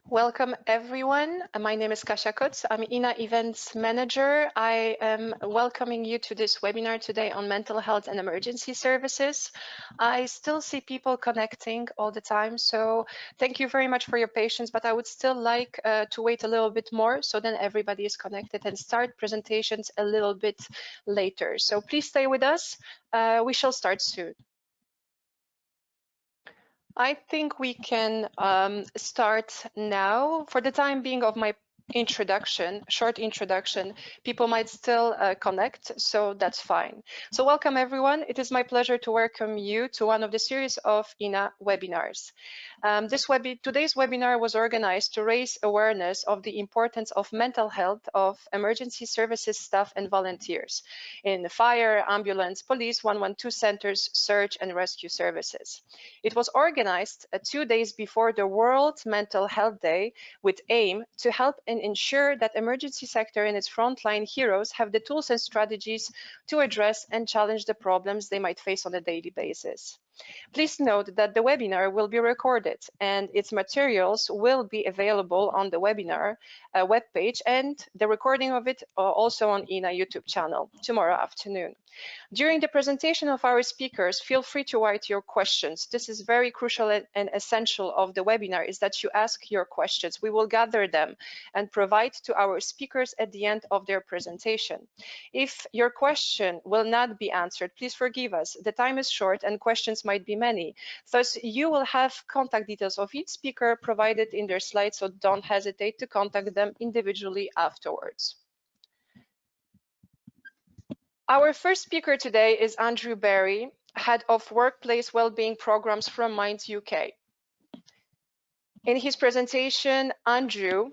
Welcome everyone. My name is Kasia Kutz. I'm EENA Events Manager. I am welcoming you to this webinar today on mental health and emergency services. I still see people connecting all the time, so thank you very much for your patience, but I would still like to wait a little bit more so then everybody is connected and start presentations a little bit later. So please stay with us. We shall start soon. I think we can start now. For the time being of my short introduction, people might still connect, so that's fine. So welcome everyone. It is my pleasure to welcome you to one of the series of EENA webinars. Today's webinar was organized to raise awareness of the importance of mental health of emergency services staff and volunteers in the fire, ambulance, police, 112 centers, search and rescue services. It was organized 2 days before the World Mental Health Day with aim to help and ensure that emergency sector and its frontline heroes have the tools and strategies to address and challenge the problems they might face on a daily basis. Please note that the webinar will be recorded and its materials will be available on the webinar webpage and the recording of it also on EENA YouTube channel tomorrow afternoon. During the presentation of our speakers, feel free to write your questions. This is very crucial and essential of the webinar is that you ask your questions. We will gather them and provide to our speakers at the end of their presentation. If your question will not be answered, please forgive us. The time is short and questions might be many. Thus, you will have contact details of each speaker provided in their slides, so don't hesitate to contact them individually afterwards. Our first speaker today is Andrew Berrie, Head of Workplace Wellbeing Programs from Minds UK. In his presentation, Andrew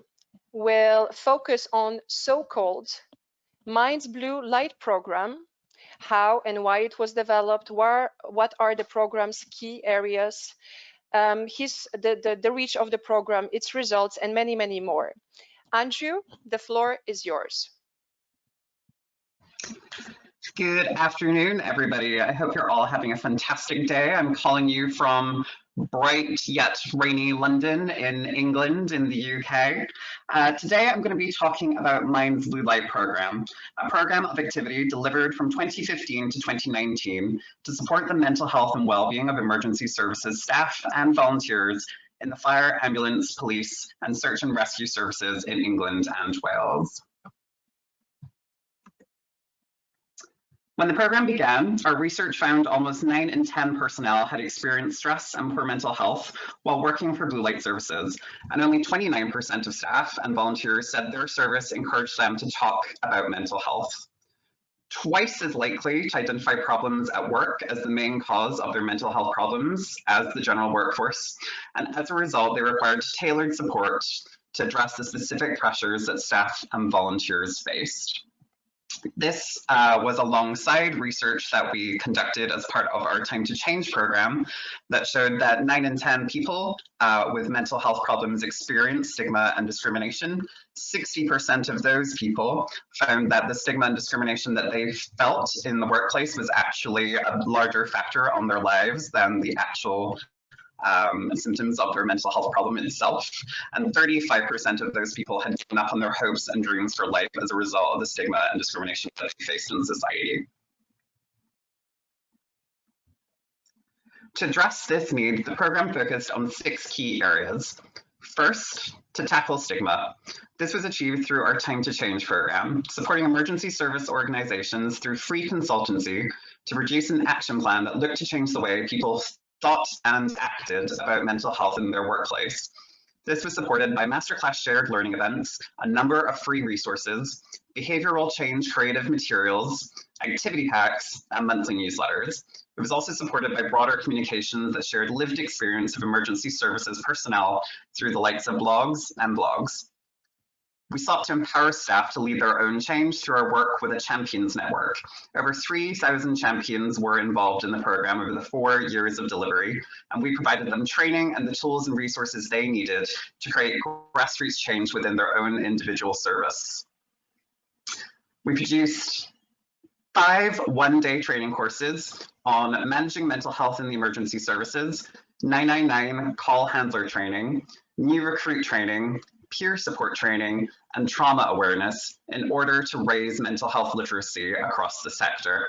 will focus on so-called Minds Blue Light program, how and why it was developed, what are the program's key areas, the reach of the program, its results, and many, many more. Andrew, the floor is yours. Good afternoon, everybody. I hope you're all having a fantastic day. I'm calling you from bright yet rainy London in England in the UK. Today I'm going to be talking about Minds Blue Light program, a program of activity delivered from 2015 to 2019 to support the mental health and well-being of emergency services staff and volunteers in the fire, ambulance, police, and search and rescue services in England and Wales. When the program began, our research found almost 9 in 10 personnel had experienced stress and poor mental health while working for blue light services, and only 29% of staff and volunteers said their service encouraged them to talk about mental health. Twice as likely to identify problems at work as the main cause of their mental health problems as the general workforce, and as a result, they required tailored support to address the specific pressures that staff and volunteers faced. This was alongside research that we conducted as part of our Time to Change program that showed that 9 in 10 people with mental health problems experience stigma and discrimination. 60% of those people found that the stigma and discrimination that they felt in the workplace was actually a larger factor on their lives than the actual symptoms of their mental health problem itself, and 35% of those people had given up on their hopes and dreams for life as a result of the stigma and discrimination that they faced in society. To address this need, the program focused on 6 key areas. First, to tackle stigma. This was achieved through our Time to Change program, supporting emergency service organizations through free consultancy to produce an action plan that looked to change the way people thought and acted about mental health in their workplace. This was supported by masterclass shared learning events, a number of free resources, behavioral change creative materials, activity packs, and monthly newsletters. It was also supported by broader communications that shared lived experience of emergency services personnel through the likes of blogs and blogs. We sought to empower staff to lead their own change through our work with a champions network. Over 3,000 champions were involved in the program over the 4 years of delivery, and we provided them training and the tools and resources they needed to create grassroots change within their own individual service. We produced 5 one-day training courses on managing mental health in the emergency services, 999 call handler training, new recruit training, peer support training, and trauma awareness in order to raise mental health literacy across the sector.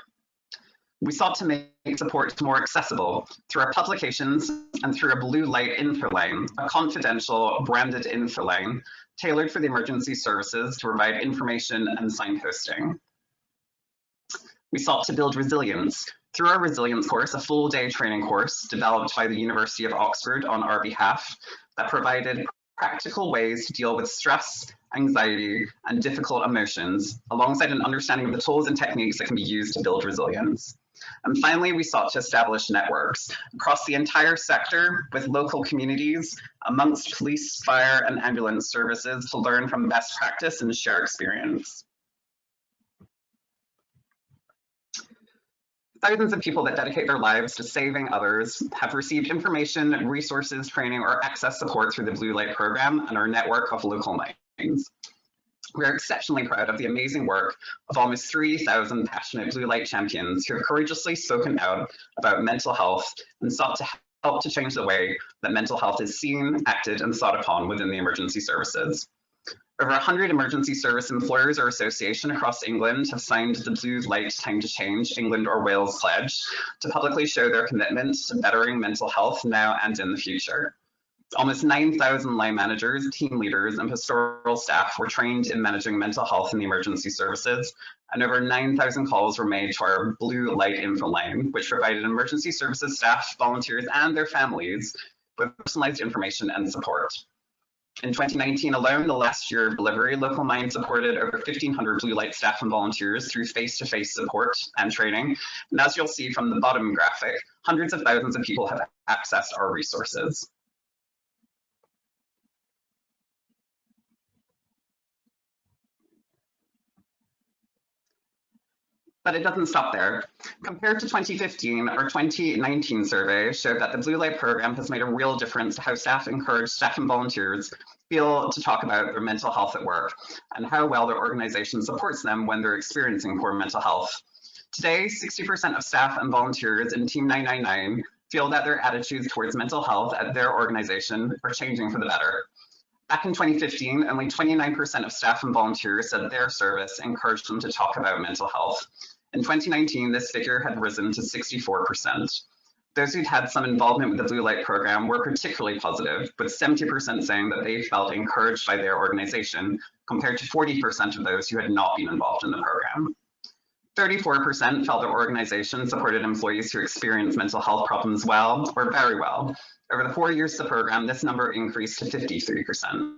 We sought to make support more accessible through our publications and through a blue light info line, a confidential branded info line tailored for the emergency services to provide information and signposting. We sought to build resilience through our resilience course, a full-day training course developed by the University of Oxford on our behalf that provided practical ways to deal with stress, anxiety, and difficult emotions, alongside an understanding of the tools and techniques that can be used to build resilience. And finally, we sought to establish networks across the entire sector with local communities, amongst police, fire, and ambulance services to learn from best practice and share experience. Thousands of people that dedicate their lives to saving others have received information, resources, training, or access support through the Blue Light program and our network of local minds. We are exceptionally proud of the amazing work of almost 3,000 passionate Blue Light champions who have courageously spoken out about mental health and sought to help to change the way that mental health is seen, acted, and thought upon within the emergency services. Over 100 emergency service employers or associations across England have signed the Blue Light Time to Change England or Wales pledge to publicly show their commitment to bettering mental health now and in the future. Almost 9,000 line managers, team leaders, and pastoral staff were trained in managing mental health in the emergency services, and over 9,000 calls were made to our Blue Light info line, which provided emergency services staff, volunteers, and their families with personalized information and support. In 2019 alone, the last year of delivery, Local Mind supported over 1,500 Blue Light staff and volunteers through face-to-face support and training. And as you'll see from the bottom graphic, hundreds of thousands of people have accessed our resources. But it doesn't stop there. Compared to 2015, our 2019 survey showed that the Blue Light program has made a real difference to how staff encourage staff and volunteers feel to talk about their mental health at work and how well their organization supports them when they're experiencing poor mental health. Today, 60% of staff and volunteers in Team 999 feel that their attitudes towards mental health at their organization are changing for the better. Back in 2015, only 29% of staff and volunteers said their service encouraged them to talk about mental health. In 2019, this figure had risen to 64%. Those who'd had some involvement with the Blue Light program were particularly positive, with 70% saying that they felt encouraged by their organization, compared to 40% of those who had not been involved in the program. 34% felt their organization supported employees who experienced mental health problems well or very well. Over the 4 years of the program, this number increased to 53%.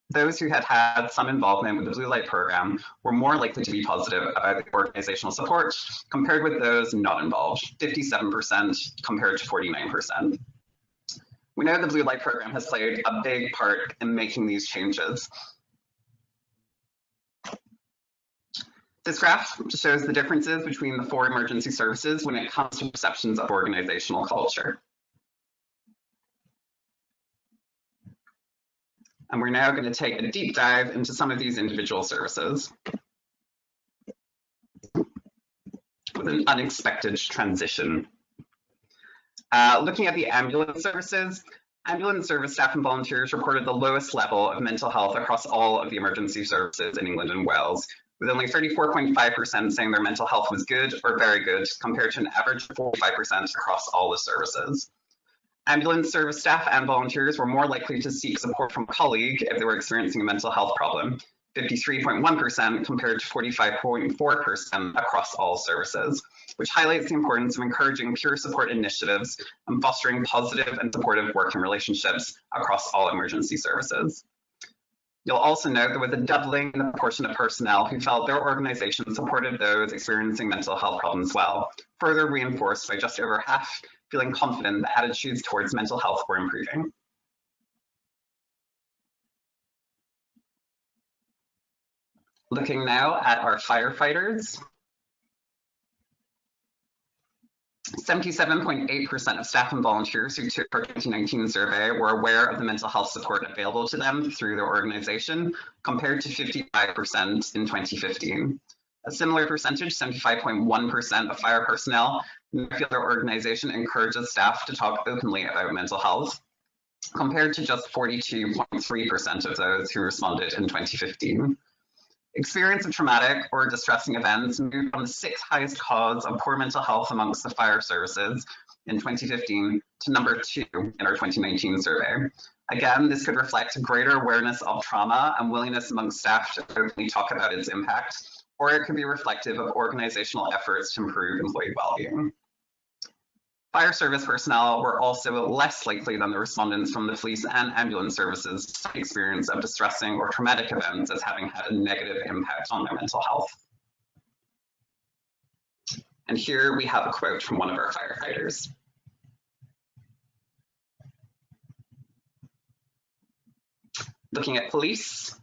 Those who had had some involvement with the Blue Light program were more likely to be positive about the organizational support compared with those not involved, 57% compared to 49%. We know the Blue Light program has played a big part in making these changes. This graph shows the differences between the 4 emergency services when it comes to perceptions of organizational culture. And we're now going to take a deep dive into some of these individual services with an unexpected transition. Looking at the ambulance services, ambulance service staff and volunteers reported the lowest level of mental health across all of the emergency services in England and Wales, with only 34.5% saying their mental health was good or very good, compared to an average of 45% across all the services. Ambulance service staff and volunteers were more likely to seek support from a colleague if they were experiencing a mental health problem, 53.1% compared to 45.4% across all services, which highlights the importance of encouraging peer support initiatives and fostering positive and supportive working relationships across all emergency services. You'll also note there was a doubling in the proportion of personnel who felt their organization supported those experiencing mental health problems well, further reinforced by just over half feeling confident that attitudes towards mental health were improving. Looking now at our firefighters. 77.8% of staff and volunteers who took our 2019 survey were aware of the mental health support available to them through their organization, compared to 55% in 2015. A similar percentage, 75.1% of fire personnel, I feel their organisation encourages staff to talk openly about mental health, compared to just 42.3% of those who responded in 2015. Experience of traumatic or distressing events moved from the 6th highest cause of poor mental health amongst the fire services in 2015 to number 2 in our 2019 survey. Again, this could reflect greater awareness of trauma and willingness amongst staff to openly talk about its impact, or it could be reflective of organizational efforts to improve employee well-being. Fire service personnel were also less likely than the respondents from the police and ambulance services to experience of distressing or traumatic events as having had a negative impact on their mental health. And here we have a quote from one of our firefighters. Looking at police,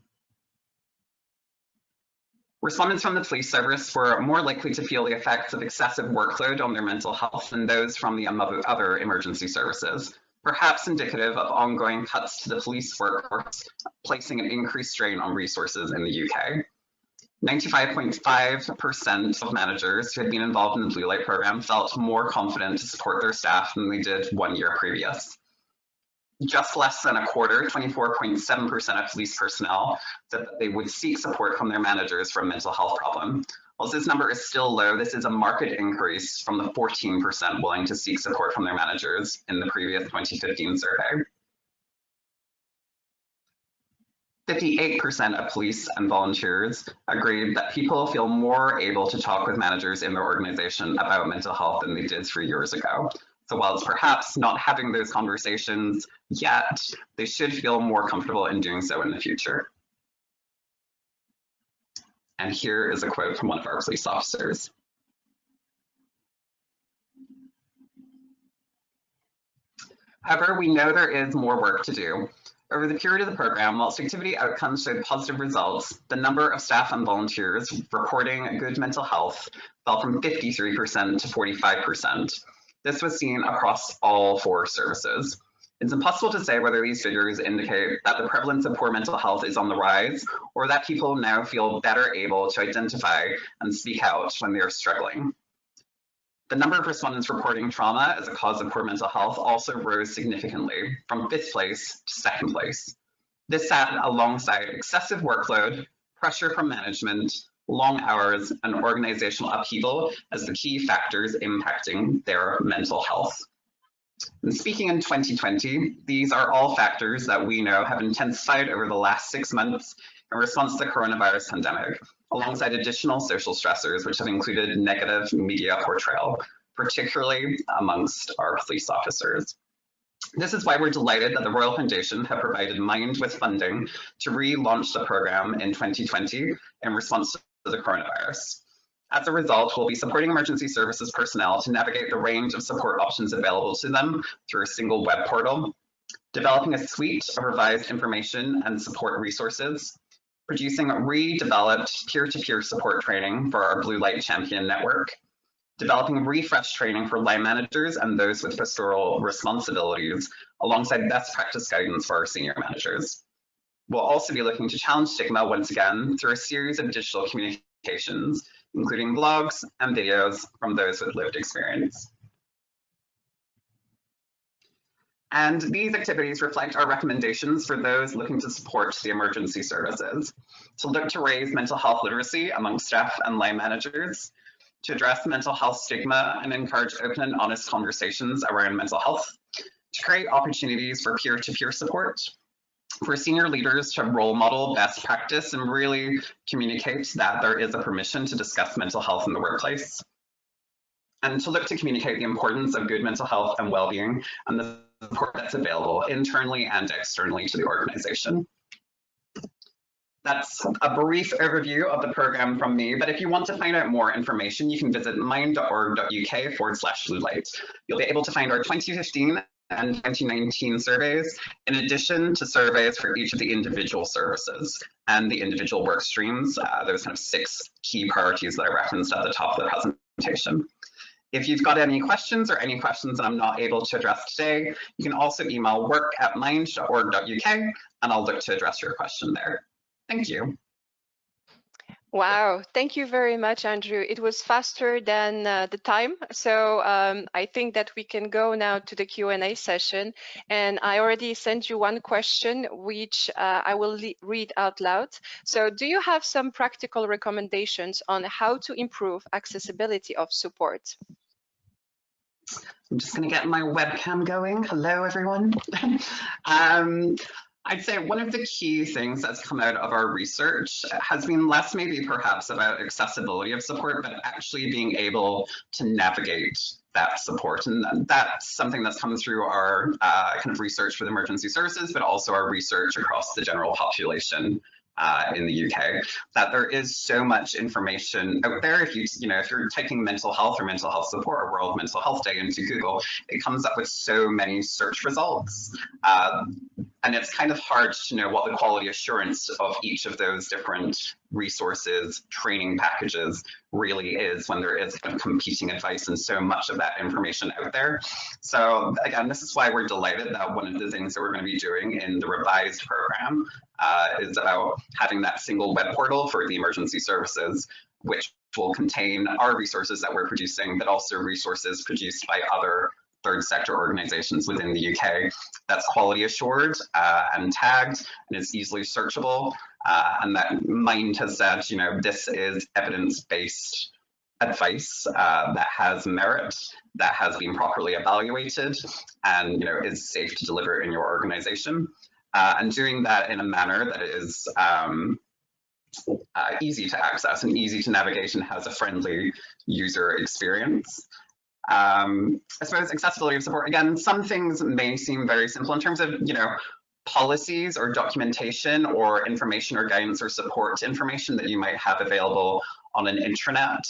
respondents from the police service were more likely to feel the effects of excessive workload on their mental health than those from the other emergency services, perhaps indicative of ongoing cuts to the police workforce, placing an increased strain on resources in the UK. 95.5% of managers who had been involved in the Blue Light program felt more confident to support their staff than they did 1 year previous. Just less than a quarter, 24.7% of police personnel, said that they would seek support from their managers for a mental health problem. While this number is still low, this is a marked increase from the 14% willing to seek support from their managers in the previous 2015 survey. 58% of police and volunteers agreed that people feel more able to talk with managers in their organization about mental health than they did 3 years ago. So while it's perhaps not having those conversations yet, they should feel more comfortable in doing so in the future. And here is a quote from one of our police officers. However, we know there is more work to do. Over the period of the program, whilst activity outcomes showed positive results, the number of staff and volunteers reporting good mental health fell from 53% to 45%. This was seen across all 4 services. It's impossible to say whether these figures indicate that the prevalence of poor mental health is on the rise, or that people now feel better able to identify and speak out when they are struggling. The number of respondents reporting trauma as a cause of poor mental health also rose significantly, from 5th place to 2nd place. This sat alongside excessive workload, pressure from management, long hours, and organizational upheaval as the key factors impacting their mental health. And speaking in 2020, these are all factors that we know have intensified over the last 6 months in response to the coronavirus pandemic, alongside additional social stressors, which have included negative media portrayal, particularly amongst our police officers. This is why we're delighted that the Royal Foundation have provided Mind with funding to relaunch the program in 2020 in response to the coronavirus. As a result, we'll be supporting emergency services personnel to navigate the range of support options available to them through a single web portal, developing a suite of revised information and support resources, producing redeveloped peer-to-peer support training for our Blue Light Champion network, developing refreshed training for line managers and those with pastoral responsibilities, alongside best practice guidance for our senior managers. We'll also be looking to challenge stigma once again through a series of digital communications, including blogs and videos from those with lived experience. And these activities reflect our recommendations for those looking to support the emergency services, to look to raise mental health literacy among staff and line managers, to address mental health stigma and encourage open and honest conversations around mental health, to create opportunities for peer-to-peer support, for senior leaders to role model best practice and really communicate that there is a permission to discuss mental health in the workplace, and to look to communicate the importance of good mental health and well-being and the support that's available internally and externally to the organization. That's a brief overview of the program from me, but if you want to find out more information, you can visit mind.org.uk/bluelight. You'll be able to find our 2015 and 2019 surveys, in addition to surveys for each of the individual services and the individual work streams, those kind of 6 key priorities that I referenced at the top of the presentation. If you've got any questions or any questions that I'm not able to address today, you can also email work@mind.org.uk and I'll look to address your question there. Thank you. Wow, thank you very much, Andrew. It was faster than the time. So I think that we can go now to the Q&A session. And I already sent you one question, which I will read out loud. So do you have some practical recommendations on how to improve accessibility of support? I'm just going to get my webcam going. Hello, everyone. I'd say one of the key things that's come out of our research has been less maybe perhaps about accessibility of support, but actually being able to navigate that support. And that's something that's come through our kind of research with emergency services, but also our research across the general population in the UK, that there is so much information out there. If you're typing mental health or mental health support or World Mental Health Day into Google, it comes up with so many search results. And it's kind of hard to know what the quality assurance of each of those different resources, training packages really is when there is kind of competing advice and so much of that information out there. So again, this is why we're delighted that one of the things that we're going to be doing in the revised program is about having that single web portal for the emergency services, which will contain our resources that we're producing, but also resources produced by other third sector organizations within the UK. That's quality assured and tagged and is easily searchable. And that Mind has said, this is evidence-based advice that has merit, that has been properly evaluated, and is safe to deliver in your organization. And doing that in a manner that is easy to access and easy to navigate and has a friendly user experience. I suppose accessibility of support, again, some things may seem very simple in terms of, policies or documentation or information or guidance or support information that you might have available on an intranet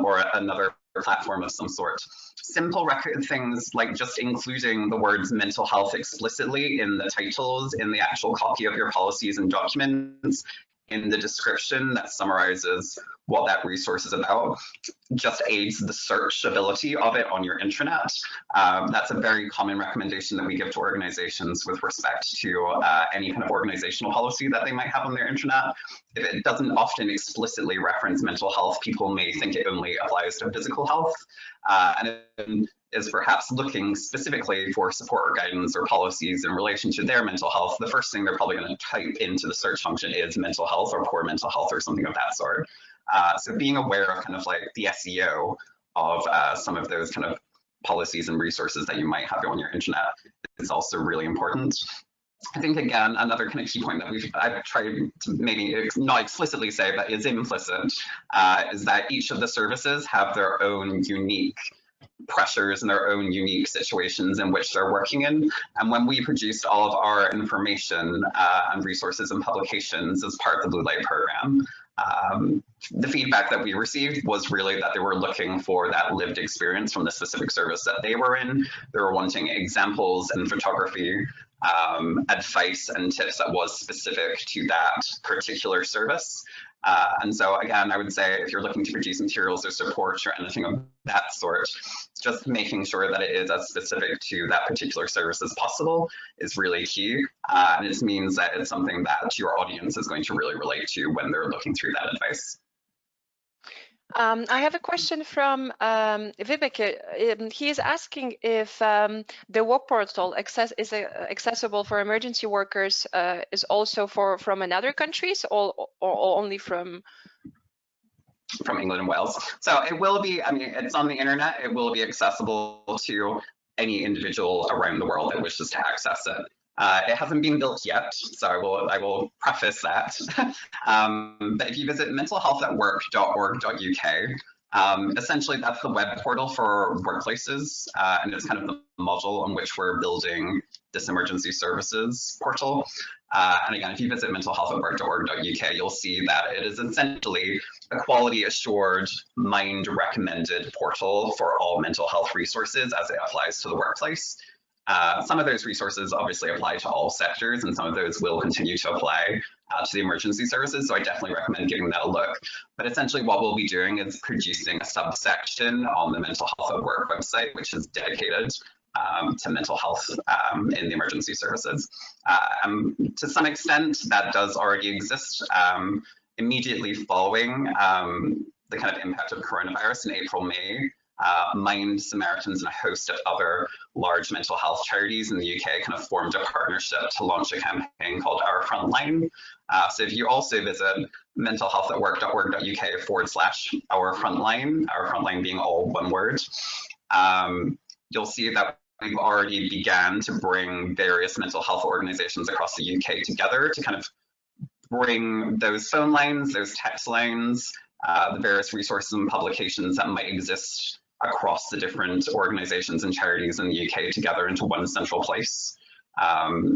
or another platform of some sort. Simple record things like just including the words mental health explicitly in the titles, in the actual copy of your policies and documents, in the description that summarizes what that resource is about, just aids the searchability of it on your intranet. That's a very common recommendation that we give to organizations with respect to any kind of organizational policy that they might have on their intranet. If it doesn't often explicitly reference mental health, people may think it only applies to physical health. And it is perhaps looking specifically for support or guidance or policies in relation to their mental health, the first thing they're probably going to type into the search function is mental health or poor mental health or something of that sort. So being aware of kind of like the SEO of some of those kind of policies and resources that you might have on your internet is also really important. I think, again, another kind of key point that I've tried to maybe not explicitly say, but is implicit, is that each of the services have their own unique pressures and their own unique situations in which they're working in. And when we produced all of our information and resources and publications as part of the Blue Light program, the feedback that we received was really that they were looking for that lived experience from the specific service that they were in. They were wanting examples and photography, advice and tips that was specific to that particular service. And so again, I would say if you're looking to produce materials or support or anything of that sort, just making sure that it is as specific to that particular service as possible is really key. And it means that it's something that your audience is going to really relate to when they're looking through that advice. I have a question from Vibeke. He is asking if the web portal is accessible for emergency workers is also from another countries or only from England and Wales. So it will be, I mean, it's on the internet. It will be accessible to any individual around the world that wishes to access it. It hasn't been built yet, so I will preface that. But if you visit mentalhealthatwork.org.uk, essentially that's the web portal for workplaces, and it's kind of the model on which we're building this emergency services portal. And again, if you visit mentalhealthatwork.org.uk, you'll see that it is essentially a quality assured, Mind recommended portal for all mental health resources as it applies to the workplace. Some of those resources obviously apply to all sectors, and some of those will continue to apply to the emergency services. So I definitely recommend giving that a look. But essentially what we'll be doing is producing a subsection on the Mental Health at Work website, which is dedicated to mental health in the emergency services. To some extent, that does already exist immediately following the kind of impact of coronavirus in April, May, Mind, Samaritans, and a host of other large mental health charities in the UK kind of formed a partnership to launch a campaign called Our Frontline. So if you also visit mentalhealthatwork.org.uk/Our Frontline being all one word, you'll see that we've already began to bring various mental health organizations across the UK together to kind of bring those phone lines, those text lines, the various resources and publications that might exist across the different organizations and charities in the UK together into one central place,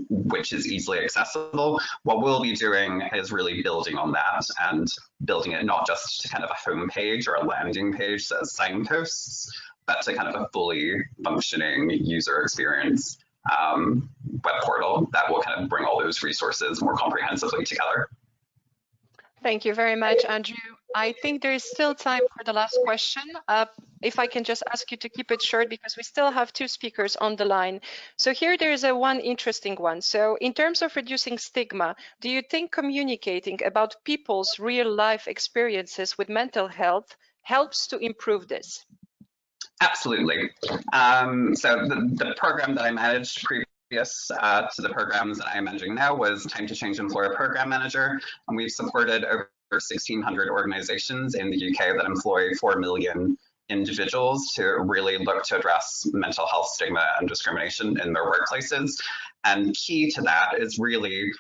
which is easily accessible. What we'll be doing is really building on that and building it not just to kind of a homepage or a landing page that signposts, but to kind of a fully functioning user experience web portal that will kind of bring all those resources more comprehensively together. Thank you very much, Andrew. I think there is still time for the last question. If I can just ask you to keep it short because we still have 2 speakers on the line. So here there is one interesting one. So in terms of reducing stigma, do you think communicating about people's real life experiences with mental health helps to improve this? Absolutely. So the program that I managed previous to the programs that I'm managing now was Time to Change Employer Program Manager, and we've supported over 1,600 organizations in the UK that employ 4 million individuals to really look to address mental health stigma and discrimination in their workplaces. And key to that is really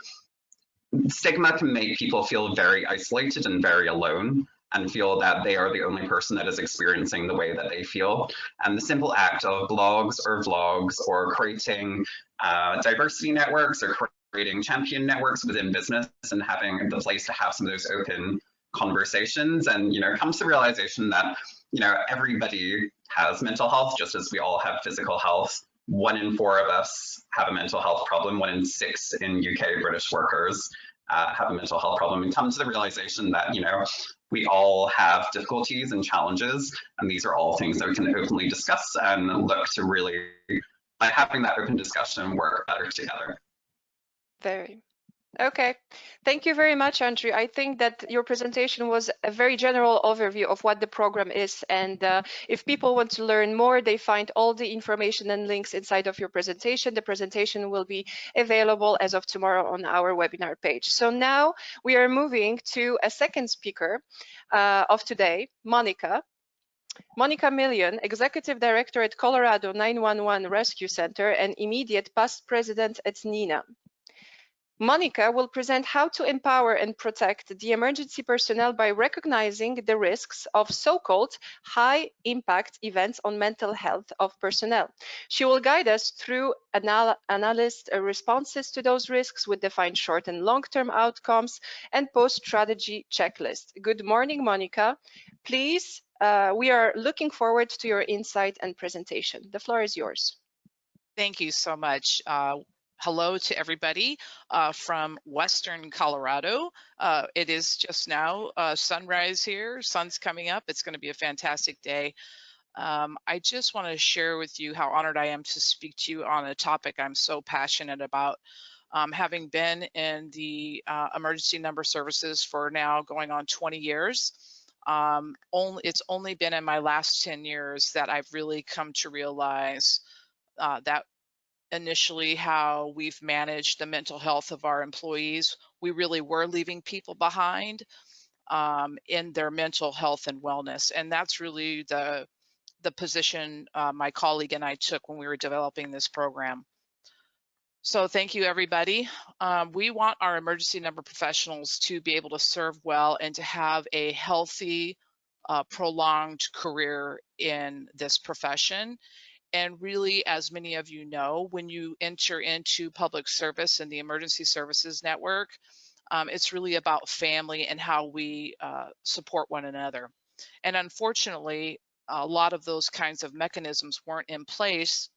stigma can make people feel very isolated and very alone, and feel that they are the only person that is experiencing the way that they feel. And the simple act of blogs or vlogs or creating diversity networks or creating champion networks within business and having the place to have some of those open conversations and, come to the realization that, everybody has mental health just as we all have physical health. 1 in 4 of us have a mental health problem. 1 in 6 in UK British workers have a mental health problem, and come to the realization that, we all have difficulties and challenges, and these are all things that we can openly discuss and look to really, by having that open discussion, work better together. Very. Okay. Thank you very much, Andrew. I think that your presentation was a very general overview of what the program is. And if people want to learn more, they find all the information and links inside of your presentation. The presentation will be available as of tomorrow on our webinar page. So now we are moving to a second speaker of today, Monica. Monica Million, Executive Director at Colorado 911 Rescue Center and immediate past president at NENA. Monica will present how to empower and protect the emergency personnel by recognizing the risks of so-called high-impact events on mental health of personnel. She will guide us through analyst responses to those risks with defined short and long-term outcomes and post-strategy checklist. Good morning, Monica. Please, we are looking forward to your insight and presentation. The floor is yours. Thank you so much. Hello to everybody from Western Colorado. It is just now sunrise here. Sun's coming up. It's going to be a fantastic day. I just want to share with you how honored I am to speak to you on a topic I'm so passionate about. Having been in the emergency number services for now going on 20 years, it's only been in my last 10 years that I've really come to realize that initially how we've managed the mental health of our employees, we really were leaving people behind in their mental health and wellness. And that's really the position my colleague and I took when we were developing this program. So thank you, everybody. We want our emergency number professionals to be able to serve well and to have a healthy, prolonged career in this profession. And really, as many of you know, when you enter into public service and the emergency services network, it's really about family and how we support one another. And unfortunately, a lot of those kinds of mechanisms weren't in place,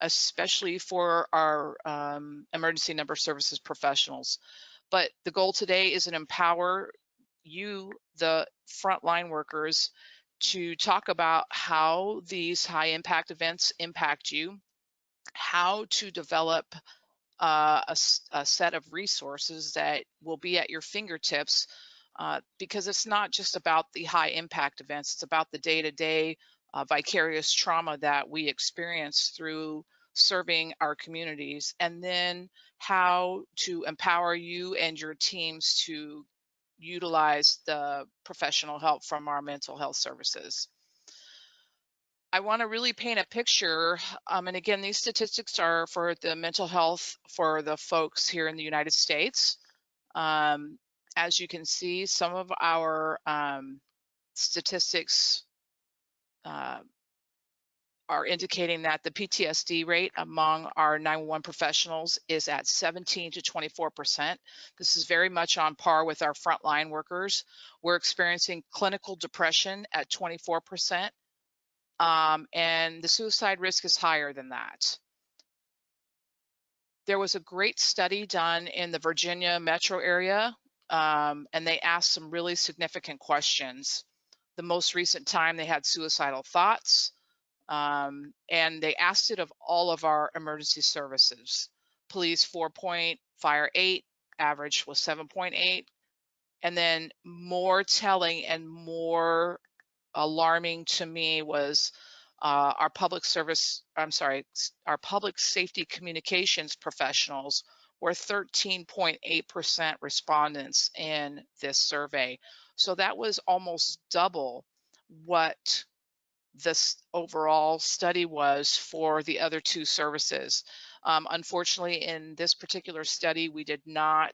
especially for our emergency number services professionals. But the goal today is to empower you, the frontline workers, to talk about how these high impact events impact you, how to develop a set of resources that will be at your fingertips because it's not just about the high impact events, it's about the day-to-day vicarious trauma that we experience through serving our communities, and then how to empower you and your teams to utilize the professional help from our mental health services. I want to really paint a picture, and again, these statistics are for the mental health for the folks here in the United States. As you can see, some of our statistics are indicating that the PTSD rate among our 911 professionals is at 17 to 24%. This is very much on par with our frontline workers. We're experiencing clinical depression at 24%, and the suicide risk is higher than that. There was a great study done in the Virginia metro area, and they asked some really significant questions. The most recent time they had suicidal thoughts, and they asked it of all of our emergency services. Police 4 point, fire 8, average was 7.8. And then more telling and more alarming to me was our public safety communications professionals were 13.8% respondents in this survey. So that was almost double what this overall study was for the other two services. Unfortunately, in this particular study, we did not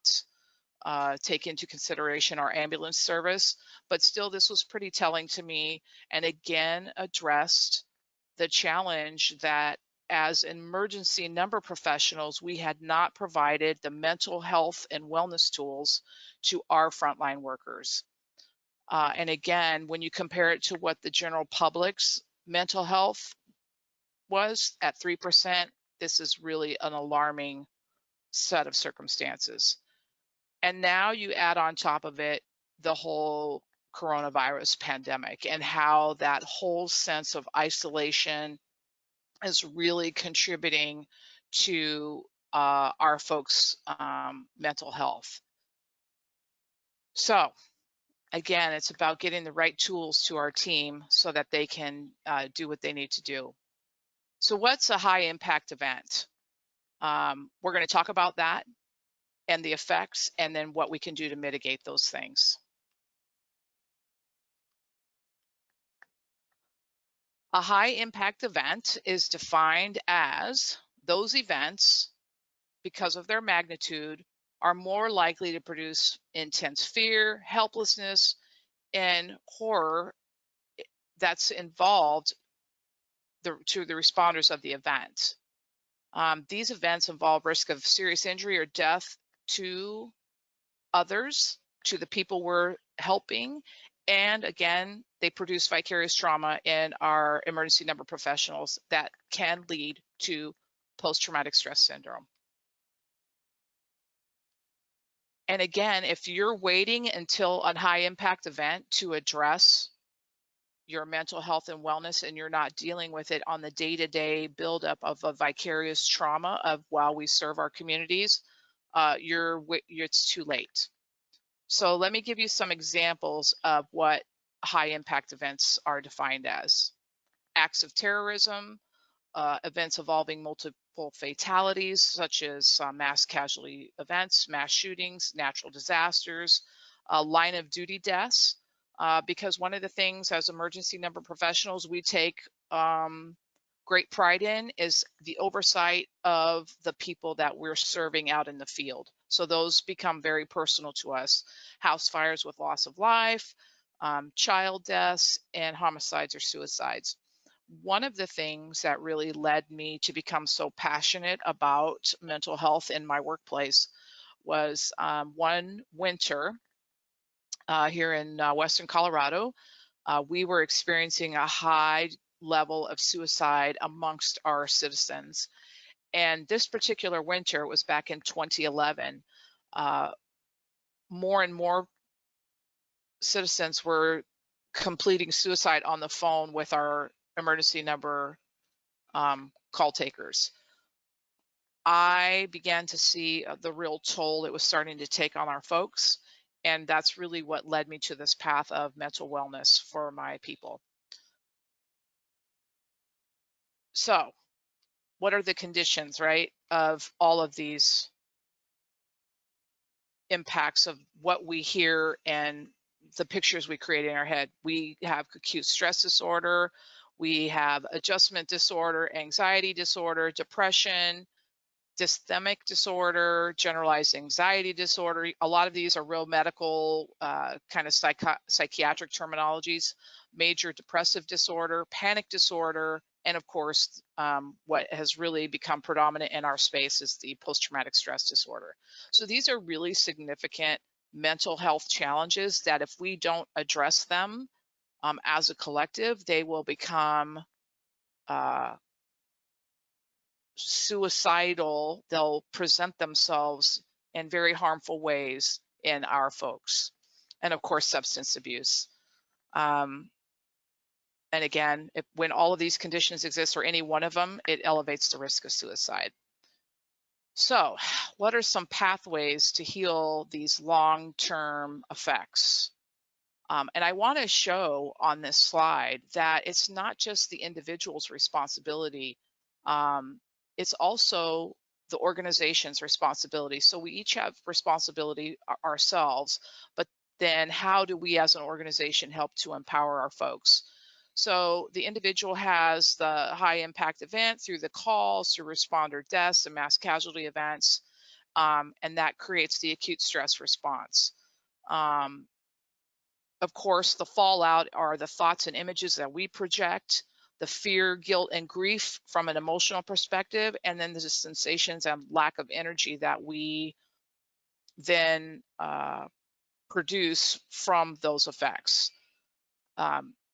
take into consideration our ambulance service, but still this was pretty telling to me, and again addressed the challenge that as emergency number professionals, we had not provided the mental health and wellness tools to our frontline workers. And again, when you compare it to what the general public's mental health was at 3%, this is really an alarming set of circumstances. And now you add on top of it the whole coronavirus pandemic and how that whole sense of isolation is really contributing to our folks' mental health. So again, it's about getting the right tools to our team so that they can do what they need to do. So what's a high impact event? We're going to talk about that and the effects, and then what we can do to mitigate those things. A high impact event is defined as those events, because of their magnitude, are more likely to produce intense fear, helplessness, and horror that's involved to the responders of the event. These events involve risk of serious injury or death to others, to the people we're helping, and again, they produce vicarious trauma in our emergency number professionals that can lead to post-traumatic stress syndrome. And again, if you're waiting until a high impact event to address your mental health and wellness, and you're not dealing with it on the day-to-day buildup of a vicarious trauma of while we serve our communities, it's too late. So let me give you some examples of what high impact events are defined as. Acts of terrorism, events involving multiple fatalities, such as mass casualty events, mass shootings, natural disasters, line of duty deaths, because one of the things as emergency number professionals we take great pride in is the oversight of the people that we're serving out in the field. So those become very personal to us. House fires with loss of life, child deaths, and homicides or suicides. One of the things that really led me to become so passionate about mental health in my workplace was one winter here in Western Colorado, we were experiencing a high level of suicide amongst our citizens. And this particular winter, it was back in 2011, more and more citizens were completing suicide on the phone with our emergency number call takers. I began to see the real toll it was starting to take on our folks. And that's really what led me to this path of mental wellness for my people. So what are the conditions, right, of all of these impacts of what we hear and the pictures we create in our head? We have acute stress disorder, we have adjustment disorder, anxiety disorder, depression, dysthymic disorder, generalized anxiety disorder. A lot of these are real medical kind of psychiatric terminologies. Major depressive disorder, panic disorder, and of course, what has really become predominant in our space is the post-traumatic stress disorder. So these are really significant mental health challenges that if we don't address them as a collective, they will become suicidal. They'll present themselves in very harmful ways in our folks. And of course, substance abuse. And again, when all of these conditions exist or any one of them, it elevates the risk of suicide. So what are some pathways to heal these long-term effects? And I want to show on this slide that it's not just the individual's responsibility, it's also the organization's responsibility. So we each have responsibility ourselves, but then how do we as an organization help to empower our folks? So the individual has the high impact event through the calls, through responder deaths and mass casualty events, and that creates the acute stress response. Of course, the fallout are the thoughts and images that we project, the fear, guilt, and grief from an emotional perspective, and then the sensations and lack of energy that we then produce from those effects.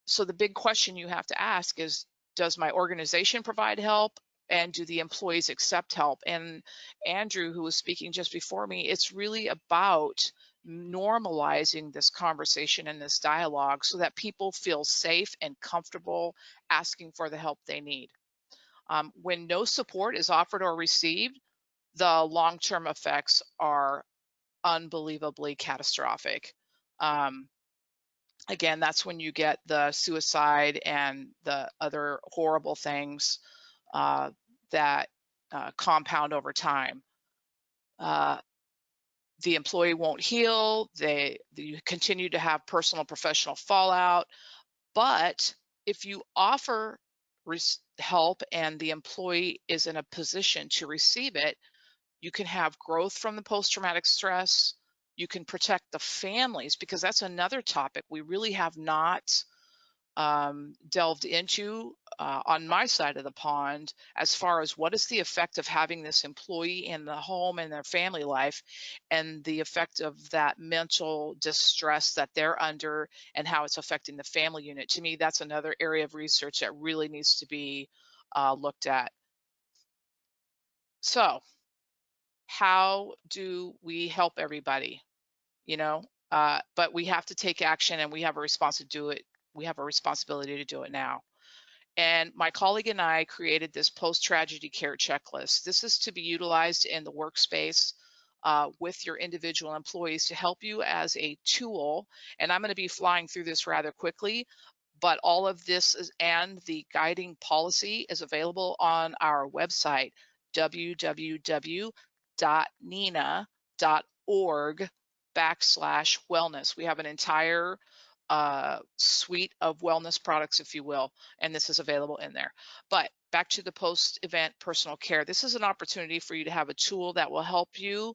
So the big question you have to ask is, does my organization provide help? And do the employees accept help? And Andrew, who was speaking just before me, it's really about normalizing this conversation and this dialogue so that people feel safe and comfortable asking for the help they need. When no support is offered or received, the long-term effects are unbelievably catastrophic. Again, that's when you get the suicide and the other horrible things that compound over time. The employee won't heal, you continue to have personal professional fallout, but if you offer help and the employee is in a position to receive it, you can have growth from the post-traumatic stress. You can protect the families, because that's another topic we really have not delved into on my side of the pond, as far as what is the effect of having this employee in the home and their family life, and the effect of that mental distress that they're under and how it's affecting the family unit. To me, that's another area of research that really needs to be looked at. So how do we help everybody? But we have to take action, and we have a responsibility to do it. We have a responsibility to do it now. And my colleague and I created this post-tragedy care checklist. This is to be utilized in the workspace with your individual employees to help you as a tool. And I'm going to be flying through this rather quickly, but all of this and the guiding policy is available on our website, www.nena.org/wellness. We have an entire suite of wellness products, if you will, and this is available in there. But back to the post-event personal care. This is an opportunity for you to have a tool that will help you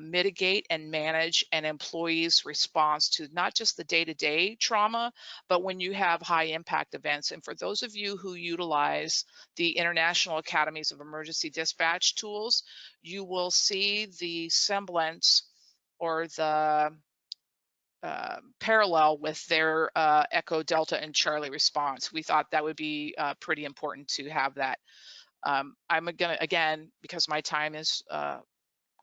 mitigate and manage an employee's response to not just the day-to-day trauma, but when you have high impact events. And for those of you who utilize the International Academies of Emergency Dispatch tools, you will see the semblance or the parallel with their Echo, Delta, and Charlie response. We thought that would be pretty important to have that. I'm gonna, again, because my time is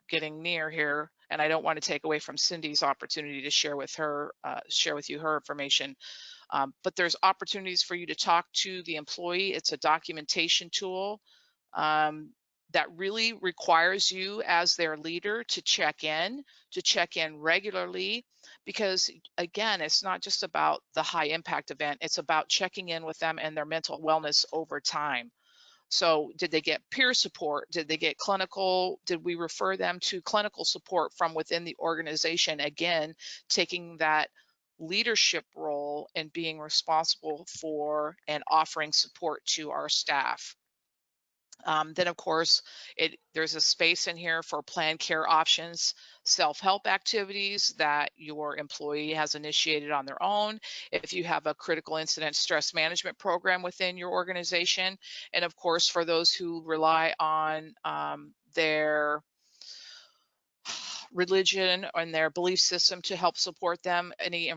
getting near here, and I don't want to take away from Cindy's opportunity to share with you her information. But there's opportunities for you to talk to the employee. It's a documentation tool. that really requires you as their leader to check in regularly, because again, it's not just about the high impact event, it's about checking in with them and their mental wellness over time. So did they get peer support? Did they get clinical? Did we refer them to clinical support from within the organization? Again, taking that leadership role and being responsible for and offering support to our staff. Then, of course, there's a space in here for planned care options, self-help activities that your employee has initiated on their own. If you have a critical incident stress management program within your organization, and of course, for those who rely on their religion and their belief system to help support them, any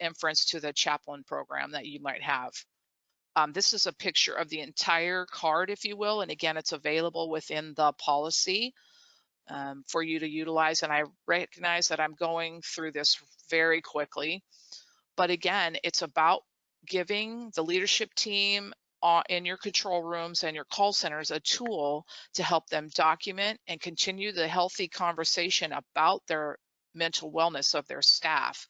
inference to the chaplain program that you might have. This is a picture of the entire card, if you will, and again, it's available within the policy for you to utilize. And I recognize that I'm going through this very quickly, but again, it's about giving the leadership team in your control rooms and your call centers a tool to help them document and continue the healthy conversation about their mental wellness of their staff,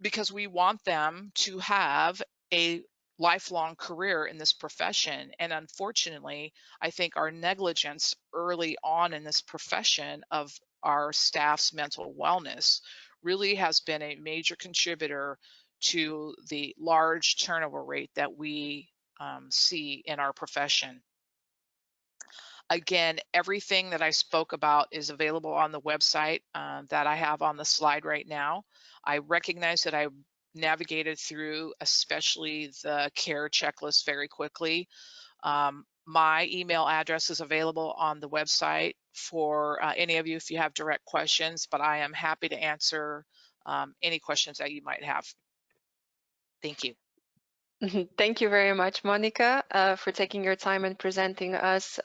because we want them to have a lifelong career in this profession. And unfortunately, I think our negligence early on in this profession of our staff's mental wellness really has been a major contributor to the large turnover rate that we see in our profession. Again, everything that I spoke about is available on the website that I have on the slide right now. I recognize that I navigated through especially the care checklist very quickly. My email address is available on the website for any of you if you have direct questions, but I am happy to answer any questions that you might have. Thank you. Thank you very much, Monica, for taking your time and presenting us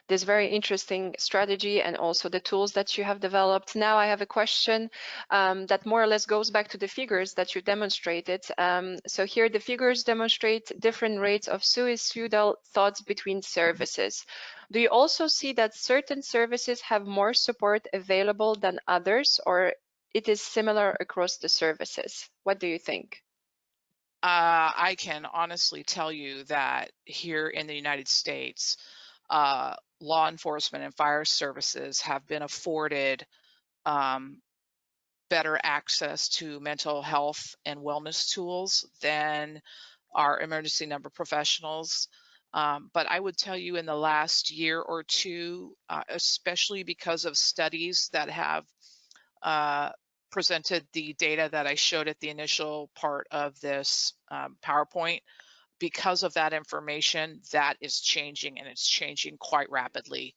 this very interesting strategy and also the tools that you have developed. Now I have a question that more or less goes back to the figures that you demonstrated. So here the figures demonstrate different rates of suicidal thoughts between services. Do you also see that certain services have more support available than others, or it is similar across the services? What do you think? I can honestly tell you that here in the United States, law enforcement and fire services have been afforded better access to mental health and wellness tools than our emergency number professionals. But I would tell you in the last year or two, especially because of studies that have presented the data that I showed at the initial part of this PowerPoint, because of that information, that is changing, and it's changing quite rapidly.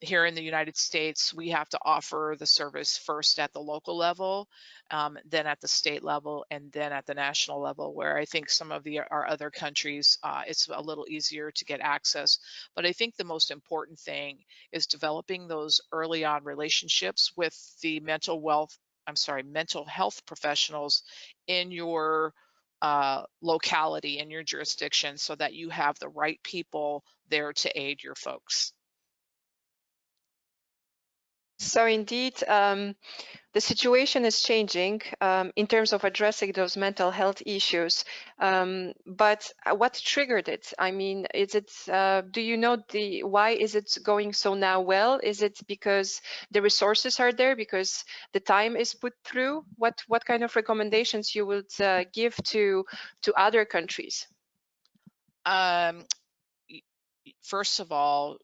Here in the United States, we have to offer the service first at the local level, then at the state level, and then at the national level, where I think some of our other countries, it's a little easier to get access. But I think the most important thing is developing those early on relationships with the mental health professionals in your locality, in your jurisdiction, so that you have the right people there to aid your folks. So indeed, the situation is changing in terms of addressing those mental health issues. But what triggered it? I mean, is it? Do you know why is it going so now well? Is it because the resources are there? Because the time is put through? What kind of recommendations you would give to other countries? First of all,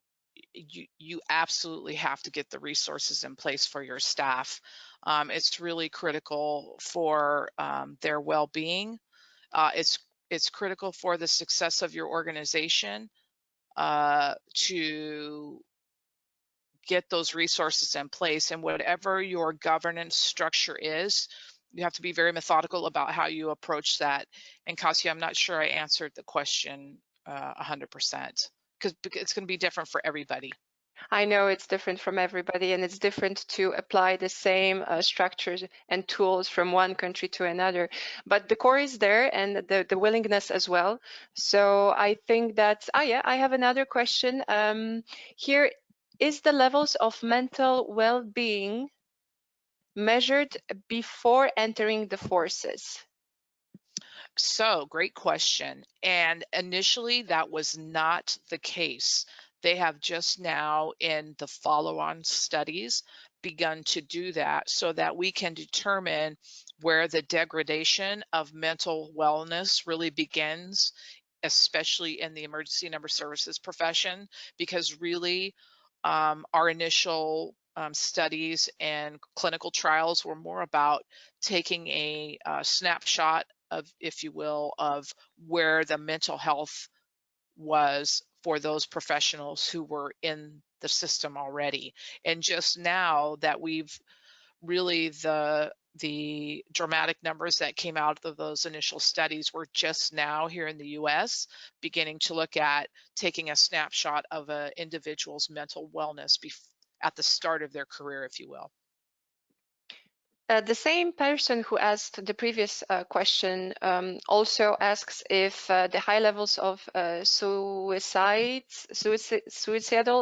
you absolutely have to get the resources in place for your staff. It's really critical for their well-being. It's critical for the success of your organization to get those resources in place. And whatever your governance structure is, you have to be very methodical about how you approach that. And Kasia, I'm not sure I answered the question 100%, because it's going to be different for everybody. I know it's different from everybody, and it's different to apply the same structures and tools from one country to another. But the core is there, and the willingness as well. So I think that, yeah, I have another question. Here is the levels of mental well-being measured before entering the forces? So, great question. And initially, that was not the case. They have just now, in the follow on studies, begun to do that so that we can determine where the degradation of mental wellness really begins, especially in the emergency number services profession, because really our initial studies and clinical trials were more about taking a snapshot of, if you will, of where the mental health was for those professionals who were in the system already. And just now that we've really the dramatic numbers that came out of those initial studies were just now here in the US beginning to look at taking a snapshot of an individual's mental wellness at the start of their career, if you will. The same person who asked the previous question also asks if the high levels of suicidal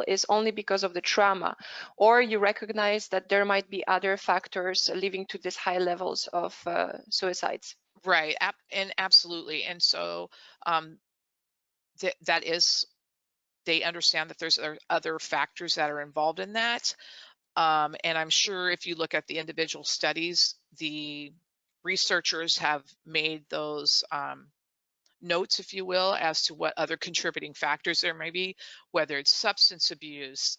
is only because of the trauma, or you recognize that there might be other factors leading to these high levels of suicides. Right, and absolutely. And so that is, they understand that there's other factors that are involved in that. And I'm sure if you look at the individual studies, the researchers have made those notes, if you will, as to what other contributing factors there may be, whether it's substance abuse.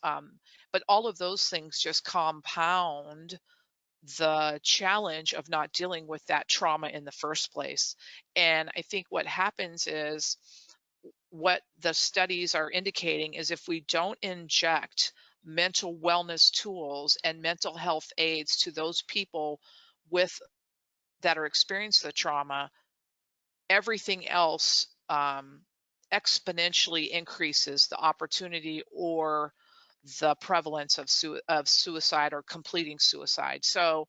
But all of those things just compound the challenge of not dealing with that trauma in the first place. And I think what happens is, what the studies are indicating is, if we don't inject mental wellness tools and mental health aids to those people with that are experiencing the trauma, everything else exponentially increases the opportunity or the prevalence of suicide or completing suicide. So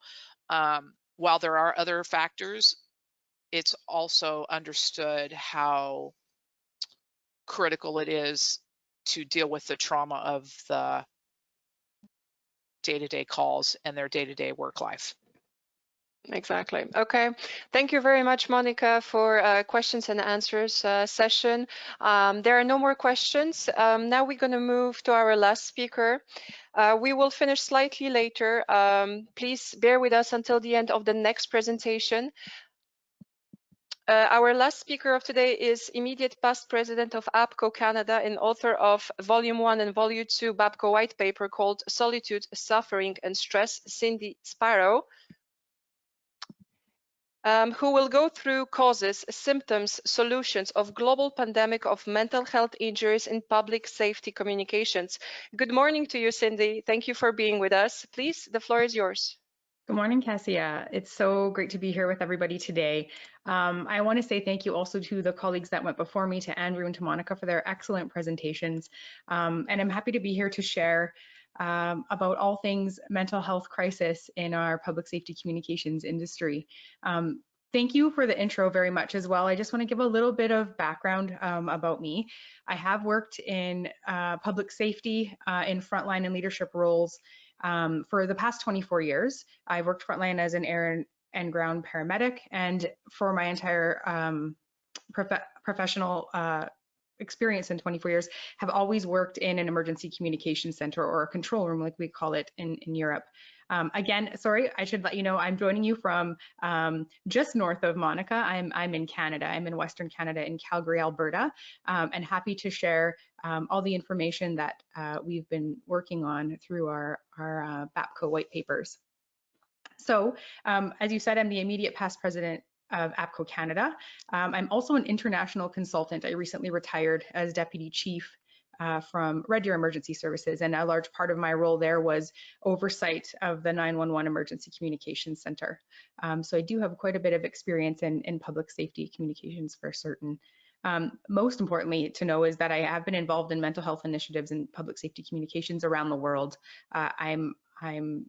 while there are other factors, it's also understood how critical it is to deal with the trauma of the day-to-day calls and their day-to-day work life. Exactly. Okay. Thank you very much, Monica, for questions and answers session. There are no more questions. Now we're going to move to our last speaker. We will finish slightly later. Please bear with us until the end of the next presentation. Our last speaker of today is immediate past president of APCO Canada and author of Volume 1 and Volume 2 BAPCO white paper called Solitude, Suffering and Stress, Cindy Sparrow. Who will go through causes, symptoms, solutions of global pandemic of mental health injuries in public safety communications. Good morning to you, Cindy. Thank you for being with us. Please, the floor is yours. Good morning, Cassia. It's so great to be here with everybody today. I want to say thank you also to the colleagues that went before me, to Andrew and to Monica, for their excellent presentations. And I'm happy to be here to share about all things mental health crisis in our public safety communications industry. Thank you for the intro very much as well. I just want to give a little bit of background about me. I have worked in public safety in frontline and leadership roles for the past 24 years. I've worked frontline as an air and ground paramedic, and for my entire professional experience in 24 years, have always worked in an emergency communication center, or a control room like we call it in Europe. Again, sorry, I should let you know I'm joining you from just north of Monica. I'm in Canada. I'm in Western Canada, in Calgary, Alberta, and happy to share all the information that we've been working on through our BAPCO white papers. So as you said, I'm the immediate past president of APCO Canada. I'm also an international consultant. I recently retired as deputy chief from Red Deer Emergency Services, and a large part of my role there was oversight of the 911 Emergency Communications Center. So I do have quite a bit of experience in public safety communications for certain. Most importantly to know is that I have been involved in mental health initiatives and public safety communications around the world. I'm